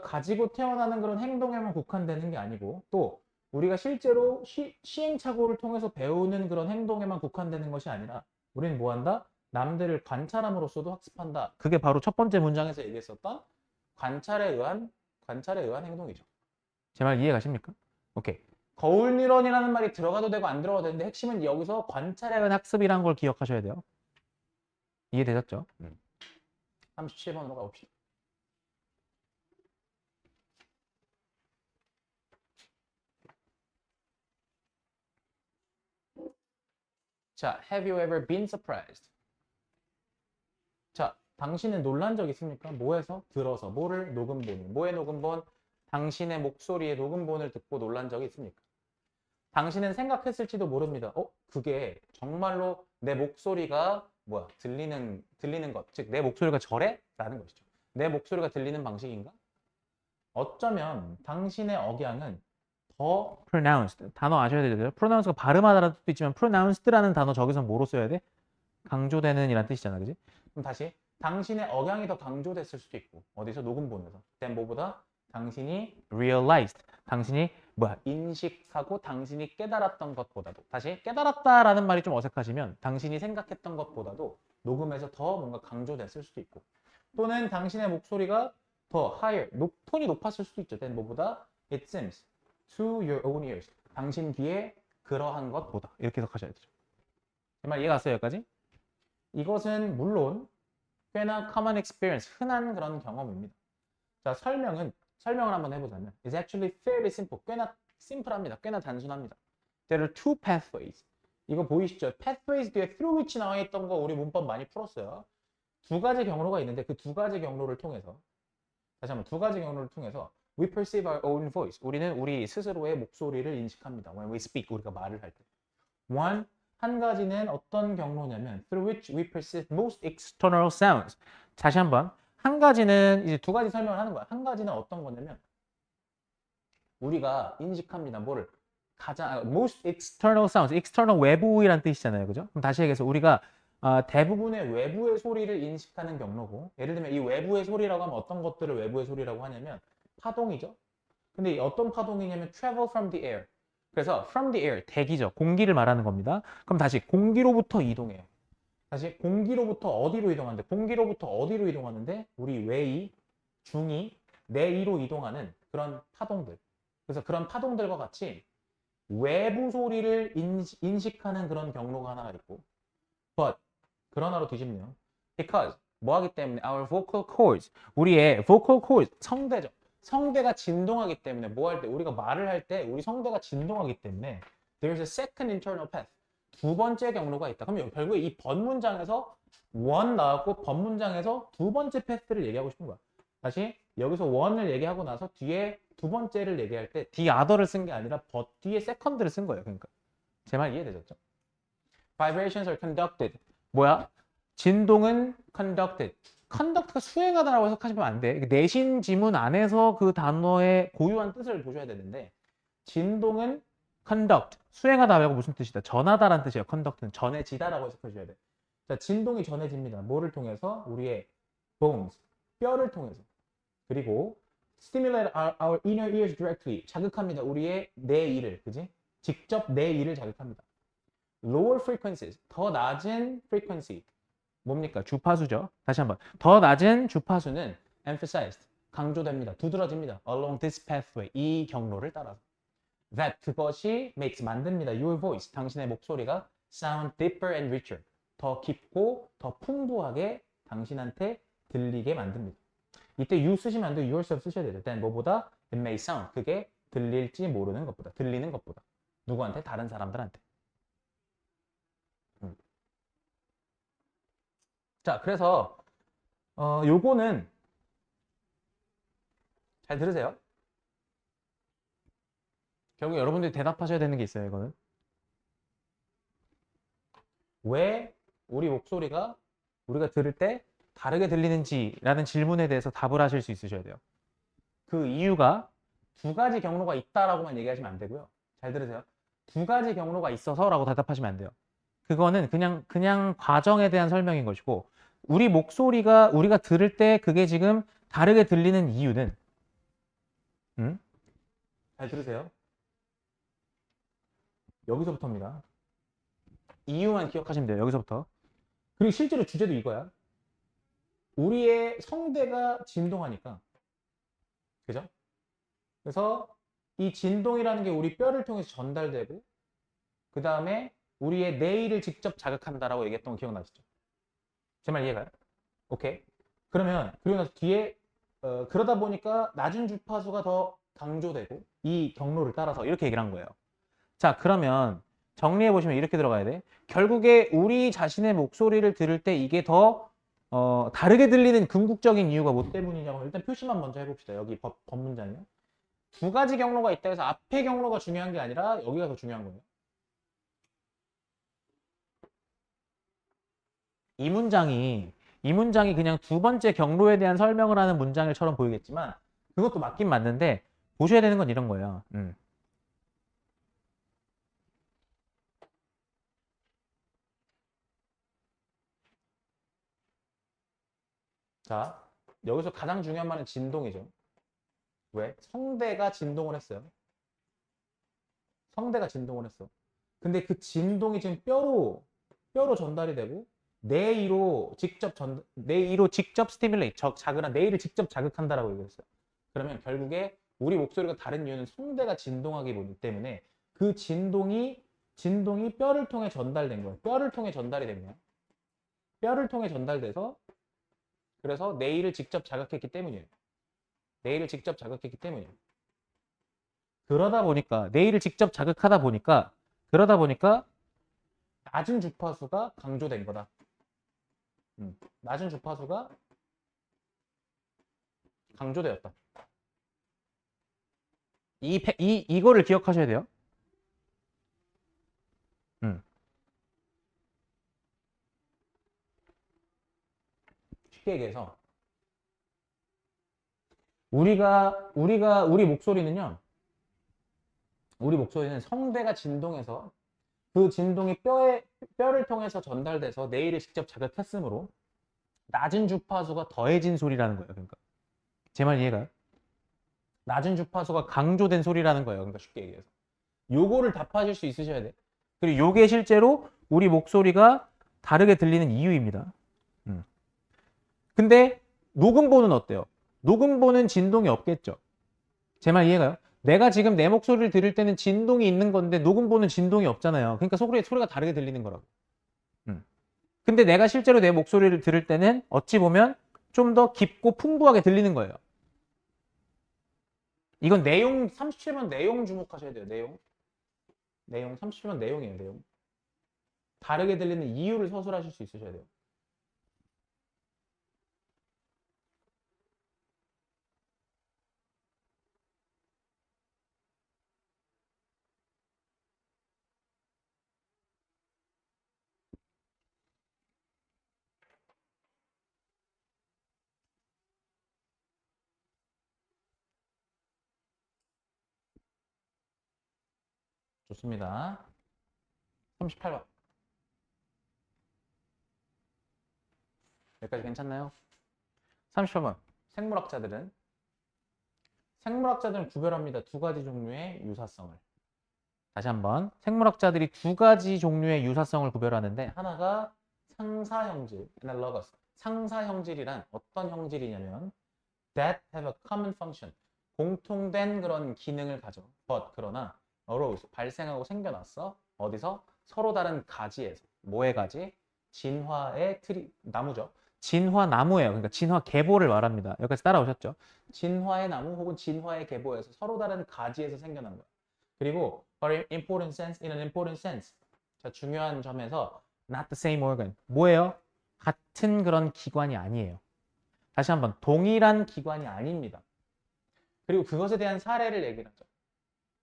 가지고 태어나는 그런 행동에만 국한되는 게 아니고 또 우리가 실제로 시행착오를 통해서 배우는 그런 행동에만 국한되는 것이 아니라 우리는 뭐 한다? 남들을 관찰함으로써도 학습한다. 그게 바로 첫 번째 문장에서 얘기했었던 관찰에 의한 행동이죠. 제 말 이해 가십니까? 오케이. 거울 뉴런이라는 말이 들어가도 되고 안 들어가도 되는데 핵심은 여기서 관찰에 의한 학습이라는 걸 기억하셔야 돼요. 이해되셨죠? 37번으로 가봅시다. 자, have you ever been surprised? 자, 당신은 놀란 적 있습니까? 뭐에서? 들어서. 뭐를? 녹음본이. 뭐의 녹음본? 당신의 목소리의 녹음본을 듣고 놀란 적이 있습니까? 당신은 생각했을지도 모릅니다. 그게 정말로 내 목소리가 들리는 것. 즉, 내 목소리가 저래? 라는 것이죠. 내 목소리가 들리는 방식인가? 어쩌면 당신의 억양은 더 pronounced. 단어 아셔야 되죠. pronounced가 발음하다라는 뜻도 있지만 pronounced라는 단어 저기서 뭐로 써야 돼? 강조되는 이란 뜻이잖아. 그지? 그럼 다시 당신의 억양이 더 강조됐을 수도 있고 어디서? 녹음본에서. then 뭐보다? 당신이 realized. 당신이 인식하고 당신이 깨달았던 것보다도 다시 깨달았다라는 말이 좀 어색하시면 당신이 생각했던 것보다도 녹음에서 더 뭔가 강조됐을 수도 있고 또는 당신의 목소리가 더 higher, 톤이 높았을 수도 있죠. then 뭐보다? It seems to your own ears. 당신 귀에 그러한 것보다 이렇게 해석하셔야 되죠. 정말 이해가 갔어요 여기까지? 이것은 물론 꽤나 common experience, 흔한 그런 경험입니다. 자, 설명을 한번 해보자면 It's actually fairly simple. 꽤나 심플합니다. 꽤나 단순합니다. There are two pathways. 이거 보이시죠? pathways 뒤에 through which 나와 있던 거 우리 문법 많이 풀었어요. 두 가지 경로가 있는데 그 두 가지 경로를 통해서 다시 한번 두 가지 경로를 통해서 We perceive our own voice. 우리는 우리 스스로의 목소리를 인식합니다. When we speak, 우리가 말을 할 때. One, 한 가지는 어떤 경로냐면 through which we perceive most external sounds. 다시 한번. 한 가지는 이제 두 가지 설명을 하는 거야. 한 가지는 어떤 거냐면 우리가 인식합니다. 뭐를? 가장 most external sounds. external 외부이란 뜻이잖아요. 그죠? 그럼 다시 얘기해서 우리가 대부분의 외부의 소리를 인식하는 경로고 예를 들면 이 외부의 소리라고 하면 어떤 것들을 외부의 소리라고 하냐면 파동이죠. 근데 어떤 파동이냐면 travel from the air. 그래서 from the air, 대기죠. 공기를 말하는 겁니다. 그럼 다시 공기로부터 이동해요. 다시 공기로부터 어디로 이동하는데 공기로부터 어디로 이동하는데 우리 외이, 중이, 내이로 이동하는 그런 파동들. 그래서 그런 파동들과 같이 외부 소리를 인식하는 그런 경로가 하나가 있고 but 그러나로 뒤집네요. Because 뭐 하기 때문에 our vocal cords 우리의 vocal cords 성대죠. 성대가 진동하기 때문에 뭐 할 때 우리가 말을 할 때 우리 성대가 진동하기 때문에 there's a second internal path 두 번째 경로가 있다. 그럼 결국에 이 번문장에서 one 나왔고 번문장에서 두 번째 패스를 얘기하고 싶은 거야. 다시 여기서 one을 얘기하고 나서 뒤에 두 번째를 얘기할 때 the other를 쓴 게 아니라 but 뒤에 second를 쓴 거예요. 그러니까 제 말 이해되셨죠? Vibrations are conducted. 뭐야? 진동은 conducted. conduct가 수행하다라고 해석하시면 안 돼. 내신 지문 안에서 그 단어의 고유한 뜻을 보셔야 되는데 진동은 conduct. 수행하다 말고 무슨 뜻이다? 전하다라는 뜻이에요. conduct는 전해지다라고 해석하셔야 돼. 자, 진동이 전해집니다. 뭐를 통해서? 우리의 bones, 뼈를 통해서. 그리고 stimulate our inner ears directly. 자극합니다. 우리의 뇌이를, 그지? 직접 뇌이를 자극합니다. lower frequencies, 더 낮은 frequency. 뭡니까? 주파수죠. 다시 한번. 더 낮은 주파수는 emphasized, 강조됩니다. 두드러집니다. along this pathway, 이 경로를 따라서. that, 그것이 makes, 만듭니다. your voice, 당신의 목소리가 sound deeper and richer, 더 깊고 더 풍부하게 당신한테 들리게 만듭니다. 이때 you 쓰시면 안 돼요. yourself 쓰셔야 돼요. 일단 뭐보다 it may sound, 그게 들릴지 모르는 것보다, 들리는 것보다. 누구한테? 다른 사람들한테. 자, 그래서 요거는 잘 들으세요. 결국 여러분들이 대답하셔야 되는 게 있어요. 이거는 왜 우리 목소리가 우리가 들을 때 다르게 들리는지라는 질문에 대해서 답을 하실 수 있으셔야 돼요. 그 이유가 두 가지 경로가 있다라고만 얘기하시면 안 되고요. 잘 들으세요. 두 가지 경로가 있어서라고 대답하시면 안 돼요. 그거는 그냥 과정에 대한 설명인 것이고 우리 목소리가 우리가 들을 때 그게 지금 다르게 들리는 이유는 잘 들으세요. 여기서부터입니다. 이유만 기억하시면 돼요. 여기서부터. 그리고 실제로 주제도 이거야. 우리의 성대가 진동하니까. 그죠? 그래서 이 진동이라는 게 우리 뼈를 통해서 전달되고 그 다음에 우리의 뇌를 직접 자극한다라고 얘기했던 거 기억나시죠? 제 말 이해가요? 오케이. 그러면 그리고 나서 뒤에 그러다 보니까 낮은 주파수가 더 강조되고 이 경로를 따라서 이렇게 얘기를 한 거예요. 자, 그러면 정리해 보시면 이렇게 들어가야 돼. 결국에 우리 자신의 목소리를 들을 때 이게 더 다르게 들리는 궁극적인 이유가 뭐 때문이냐고 일단 표시만 먼저 해봅시다. 여기 법문장이요. 두 가지 경로가 있다 해서 앞에 경로가 중요한 게 아니라 여기가 더 중요한 거예요. 이 문장이 그냥 두 번째 경로에 대한 설명을 하는 문장일처럼 보이겠지만 그것도 맞긴 맞는데 보셔야 되는 건 이런 거예요. 자, 여기서 가장 중요한 말은 진동이죠. 왜? 성대가 진동을 했어요. 성대가 진동을 했어. 근데 그 진동이 지금 뼈로 전달이 되고 뇌이로 직접 스티뮬레이트, 자극한 뇌를 직접 자극한다라고 얘기했어요. 그러면 결국에 우리 목소리가 다른 이유는 성대가 진동하기 때문에 그 진동이 뼈를 통해 전달된 거예요. 뼈를 통해 전달이 된 거예요. 뼈를 통해 전달돼서 그래서 뇌를 직접 자극했기 때문이에요. 뇌를 직접 자극했기 때문이에요. 그러다 보니까 뇌를 직접 자극하다 보니까 낮은 주파수가 강조된 거다. 낮은 주파수가 강조되었다. 이거를 기억하셔야 돼요. 쉽게 얘기해서 우리 목소리는요. 우리 목소리는 성대가 진동해서 그 진동이 뼈를 통해서 전달돼서 뇌를 직접 자극했으므로 낮은 주파수가 더해진 소리라는 거예요. 그러니까 제 말 이해가요? 낮은 주파수가 강조된 소리라는 거예요. 그러니까 쉽게 얘기해서 요거를 답하실 수 있으셔야 돼. 그리고 요게 실제로 우리 목소리가 다르게 들리는 이유입니다. 근데 녹음본은 어때요? 녹음본은 진동이 없겠죠. 제 말 이해가요? 내가 지금 내 목소리를 들을 때는 진동이 있는 건데 녹음본은 진동이 없잖아요. 그러니까 소리가 다르게 들리는 거라고. 근데 내가 실제로 내 목소리를 들을 때는 어찌 보면 좀 더 깊고 풍부하게 들리는 거예요. 이건 내용 37번 내용 주목하셔야 돼요. 내용 37번 내용이에요. 내용. 다르게 들리는 이유를 서술하실 수 있으셔야 돼요. 좋습니다. 38번. 여기까지 괜찮나요? 38번. 생물학자들은 구별합니다. 두 가지 종류의 유사성을. 다시 한번. 생물학자들이 두 가지 종류의 유사성을 구별하는데 하나가 상사형질, analogous. 상사형질이란 어떤 형질이냐면 that have a common function. 공통된 그런 기능을 가져. but 그러나 arose 발생하고 생겨났어. 어디서? 서로 다른 가지에서. 뭐의 가지? 진화의 나무죠. 진화 나무예요. 그러니까 진화 계보를 말합니다. 여기까지 따라오셨죠? 진화의 나무 혹은 진화의 계보에서 서로 다른 가지에서 생겨난 거예요. 그리고 in an important sense. 자, 중요한 점에서 not the same organ. 뭐예요? 같은 그런 기관이 아니에요. 다시 한번 동일한 기관이 아닙니다. 그리고 그것에 대한 사례를 얘기를 하죠.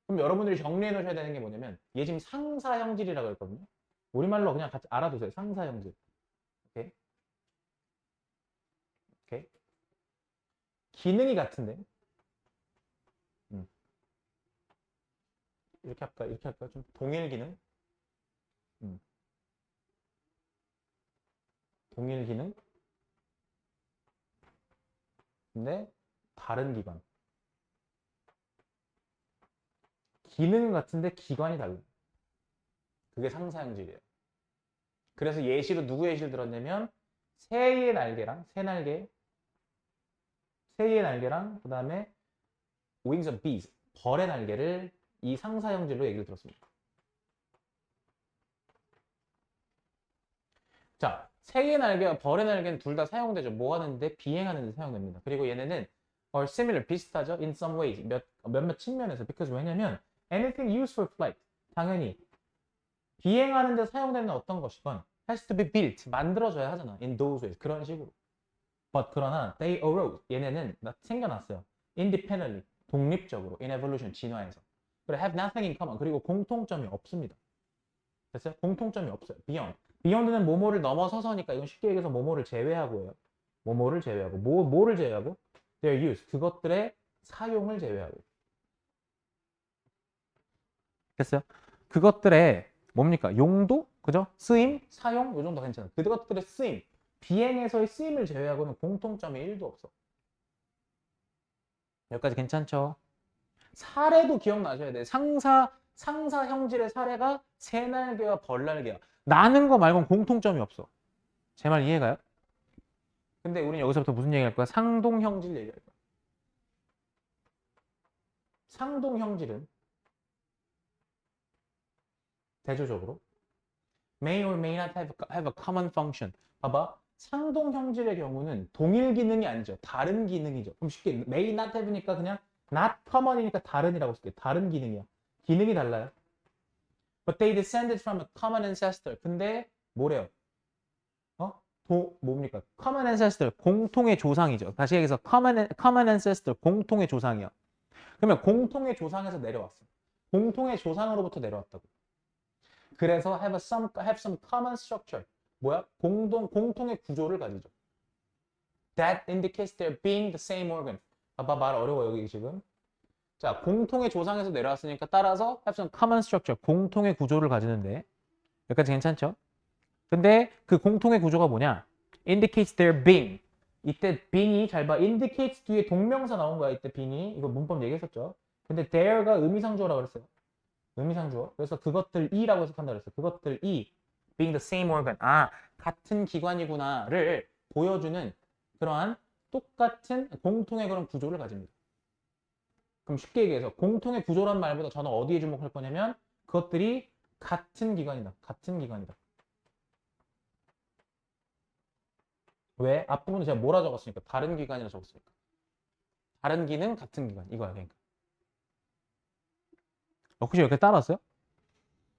그럼 여러분들이 정리해 놓으셔야 되는 게 뭐냐면 얘 지금 상사형질이라고 했거든요. 우리말로 그냥 같이 알아두세요. 상사형질. 오케이? 오케이? 기능이 같은데 이렇게 할까? 이렇게 할까? 좀 동일 기능? 음. 동일 기능? 근데 다른 기관. 기능은 같은데 기관이 달라요. 그게 상사형질이에요. 그래서 예시로 누구 예시를 들었냐면 새의 날개랑 새의 날개랑 그 다음에 wings of bees 벌의 날개를 이 상사형질로 얘기를 들었습니다. 자, 새의 날개와 벌의 날개는 둘 다 사용되죠. 뭐 하는데? 비행하는 데 사용됩니다. 그리고 얘네는 are similar, 비슷하죠? in some ways, 몇몇 측면에서. because 왜냐면 anything used for flight, 당연히 비행하는 데 사용되는 어떤 것이건 has to be built, 만들어져야 하잖아. in those ways, 그런 식으로. but 그러나 they arose, 얘네는 생겨났어요. independently, 독립적으로, in evolution, 진화에서. 그리고 have nothing in common, 그리고 공통점이 없습니다. 됐어요? 공통점이 없어요. beyond. beyond는 뭐뭐를 넘어서서니까 이건 쉽게 얘기해서 뭐뭐를 제외하고예요. 뭐뭐를 제외하고. 뭐를 제외하고? their use. 그것들의 사용을 제외하고. 됐어요? 그것들의 뭡니까? 용도? 그죠? 쓰임? 사용? 요 정도 괜찮아요. 그것들의 쓰임. 비행에서의 쓰임을 제외하고는 공통점이 1도 없어. 여기까지 괜찮죠? 사례도 기억나셔야 돼요. 상사 형질의 사례가 새날개와 벌날개야. 나는 거 말고는 공통점이 없어. 제 말 이해가요? 근데 우리는 여기서부터 무슨 얘기할 거야? 상동 형질 얘기할 거야. 상동 형질은 대조적으로 may or may not have a common function. 봐봐. 상동 형질의 경우는 동일 기능이 아니죠. 다른 기능이죠. 그럼 쉽게 may not have니까 그냥 not common이니까 다른이라고 쓸게. 다른 기능이야. 기능이 달라요. But they descended from a common ancestor. 근데 뭐래요? 뭡니까? common ancestor, 공통의 조상이죠. 다시 얘기해서 common ancestor, 공통의 조상이야. 그러면 공통의 조상에서 내려왔어. 공통의 조상으로부터 내려왔다고. 그래서 have some common structure. 뭐야? 공통의 구조를 가지죠. That indicates they're being the same organ. 봐봐, 말 어려워 여기 지금. 자, 공통의 조상에서 내려왔으니까 따라서 have some common structure. 공통의 구조를 가지는데 여기까지 괜찮죠? 근데 그 공통의 구조가 뭐냐? indicates their being. 이때 being이 잘 봐. indicates 뒤에 동명사 나온 거야. 이때 being이. 이거 문법 얘기했었죠. 근데 there가 의미상주어라고 그랬어요. 의미상주어. 그래서 그것들이라고 해석한다 그랬어요. 그것들이 being the same organ. 아, 같은 기관이구나를 보여주는 그러한 똑같은 공통의 그런 구조를 가집니다. 그럼 쉽게 얘기해서 공통의 구조란 말보다 저는 어디에 주목할 거냐면 그것들이 같은 기관이다. 같은 기관이다. 왜? 앞부분에 제가 뭐라 적었으니까 다른 기관이라 적었으니까. 다른 기능, 같은 기관. 이거야, 그러니까. 혹시 이렇게 따라왔어요?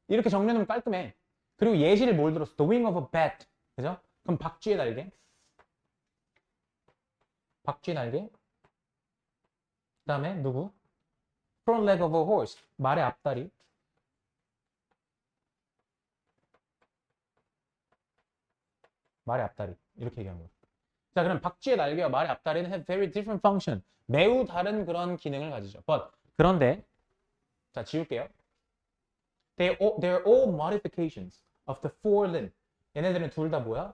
이렇게 정리하면 깔끔해. 그리고 예시를 뭘 들었어? The wing of a bat. 그죠? 그럼 박쥐의 날개. 박쥐의 날개. 그 다음에 누구? Front leg of a horse. 말의 앞다리. 말의 앞다리. 이렇게 얘기하는 거야. 자, 그럼 박쥐의 날개와 말의 앞다리는 have very different function. 매우 다른 그런 기능을 가지죠. But 그런데 자, 지울게요. They're all modifications of the forelimb. 얘네들은 둘 다 뭐야?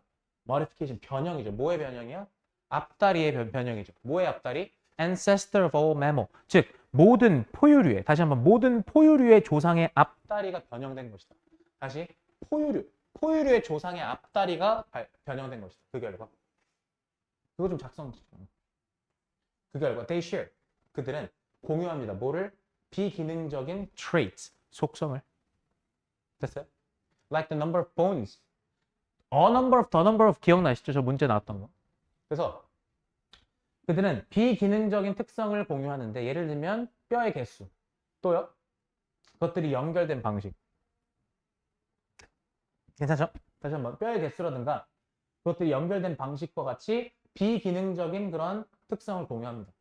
modification, 변형이죠. 뭐의 변형이야? 앞다리의 변형이죠. 뭐의 앞다리? ancestor of all mammal. 즉, 모든 포유류의, 다시 한번 모든 포유류의 조상의 앞다리가 변형된 것이다. 다시, 포유류의 조상의 앞다리가 변형된 것이다. 그 결과. 그거 좀 작성. 그 결과, they share. 그들은 공유합니다. 뭐를? 비기능적인 traits, 속성을. 됐어요? Like the number of bones. A number of, the number of 기억나시죠? 저 문제 나왔던 거. 그래서 그들은 비기능적인 특성을 공유하는데 예를 들면 뼈의 개수. 또요? 그것들이 연결된 방식. 괜찮죠? 다시 한번 뼈의 개수라든가 그것들이 연결된 방식과 같이 비기능적인 그런 특성을 공유합니다.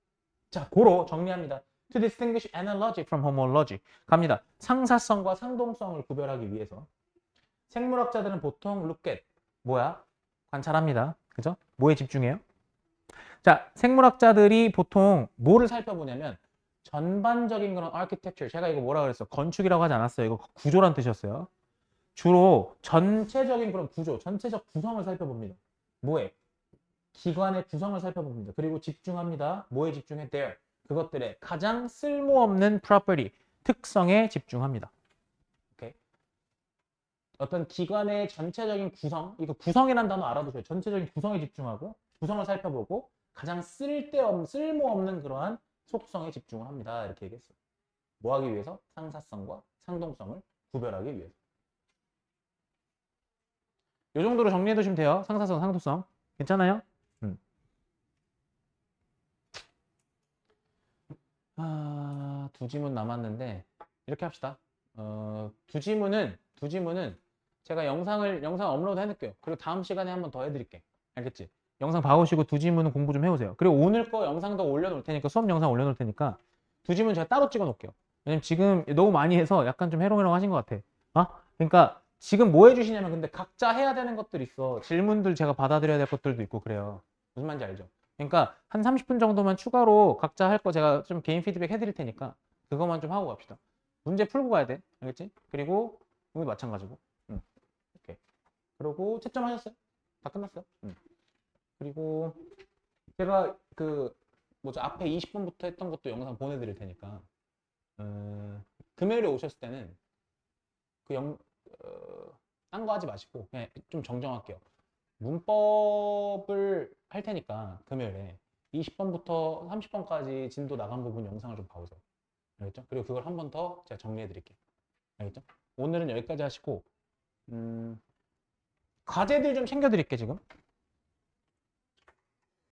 자, 고로 정리합니다. To distinguish analogy from homology. 갑니다. 상사성과 상동성을 구별하기 위해서 생물학자들은 보통 look at 뭐야? 관찰합니다. 그죠? 뭐에 집중해요? 자, 생물학자들이 보통 뭐를 살펴보냐면 전반적인 그런 architecture. 제가 이거 뭐라 그랬어? 건축이라고 하지 않았어요. 이거 구조란 뜻이었어요. 주로 전체적인 그런 구조, 전체적 구성을 살펴봅니다. 뭐에? 기관의 구성을 살펴봅니다. 그리고 집중합니다. 뭐에 집중해? There. 그것들의 가장 쓸모없는 property, 특성에 집중합니다. 오케이. 어떤 기관의 전체적인 구성, 이거 구성이라는 단어 알아두세요. 전체적인 구성에 집중하고 구성을 살펴보고 가장 쓸모없는 그러한 속성에 집중을 합니다. 이렇게 얘기했어요. 뭐 하기 위해서? 상사성과 상동성을 구별하기 위해서. 이 정도로 정리해 두시면 돼요. 상사성, 상동성. 괜찮아요? 두 지문 남았는데 이렇게 합시다. 두 지문은 제가 영상 업로드 해놓을게요. 그리고 다음 시간에 한 번 더 해드릴게. 알겠지? 영상 봐오시고 두 지문은 공부 좀 해오세요. 그리고 오늘 거 영상도 올려놓을 테니까 수업 영상 올려놓을 테니까 두 지문 제가 따로 찍어놓을게요. 왜냐면 지금 너무 많이 해서 약간 좀 해롱해롱 하신 것 같아. 그러니까 지금 뭐 해주시냐면 근데 각자 해야 되는 것들 있어. 질문들 제가 받아들여야 될 것들도 있고 그래요. 무슨 말인지 알죠? 그러니까 한 30분 정도만 추가로 각자 할 거 제가 좀 개인 피드백 해드릴 테니까 그것만 좀 하고 갑시다. 문제 풀고 가야 돼. 알겠지? 그리고 이거 마찬가지고. 오케이. 그리고 채점하셨어요? 다 끝났어요? 그리고 제가 그 뭐죠 앞에 20분부터 했던 것도 영상 보내드릴 테니까 금요일에 오셨을 때는 딴 거 하지 마시고 그냥 좀 정정할게요. 문법을 할 테니까 금요일에 20번부터 30번까지 진도 나간 부분 영상을 좀 봐오세요. 알겠죠? 그리고 그걸 한 번 더 제가 정리해 드릴게요. 알겠죠? 오늘은 여기까지 하시고 과제들 좀 챙겨 드릴게요 지금.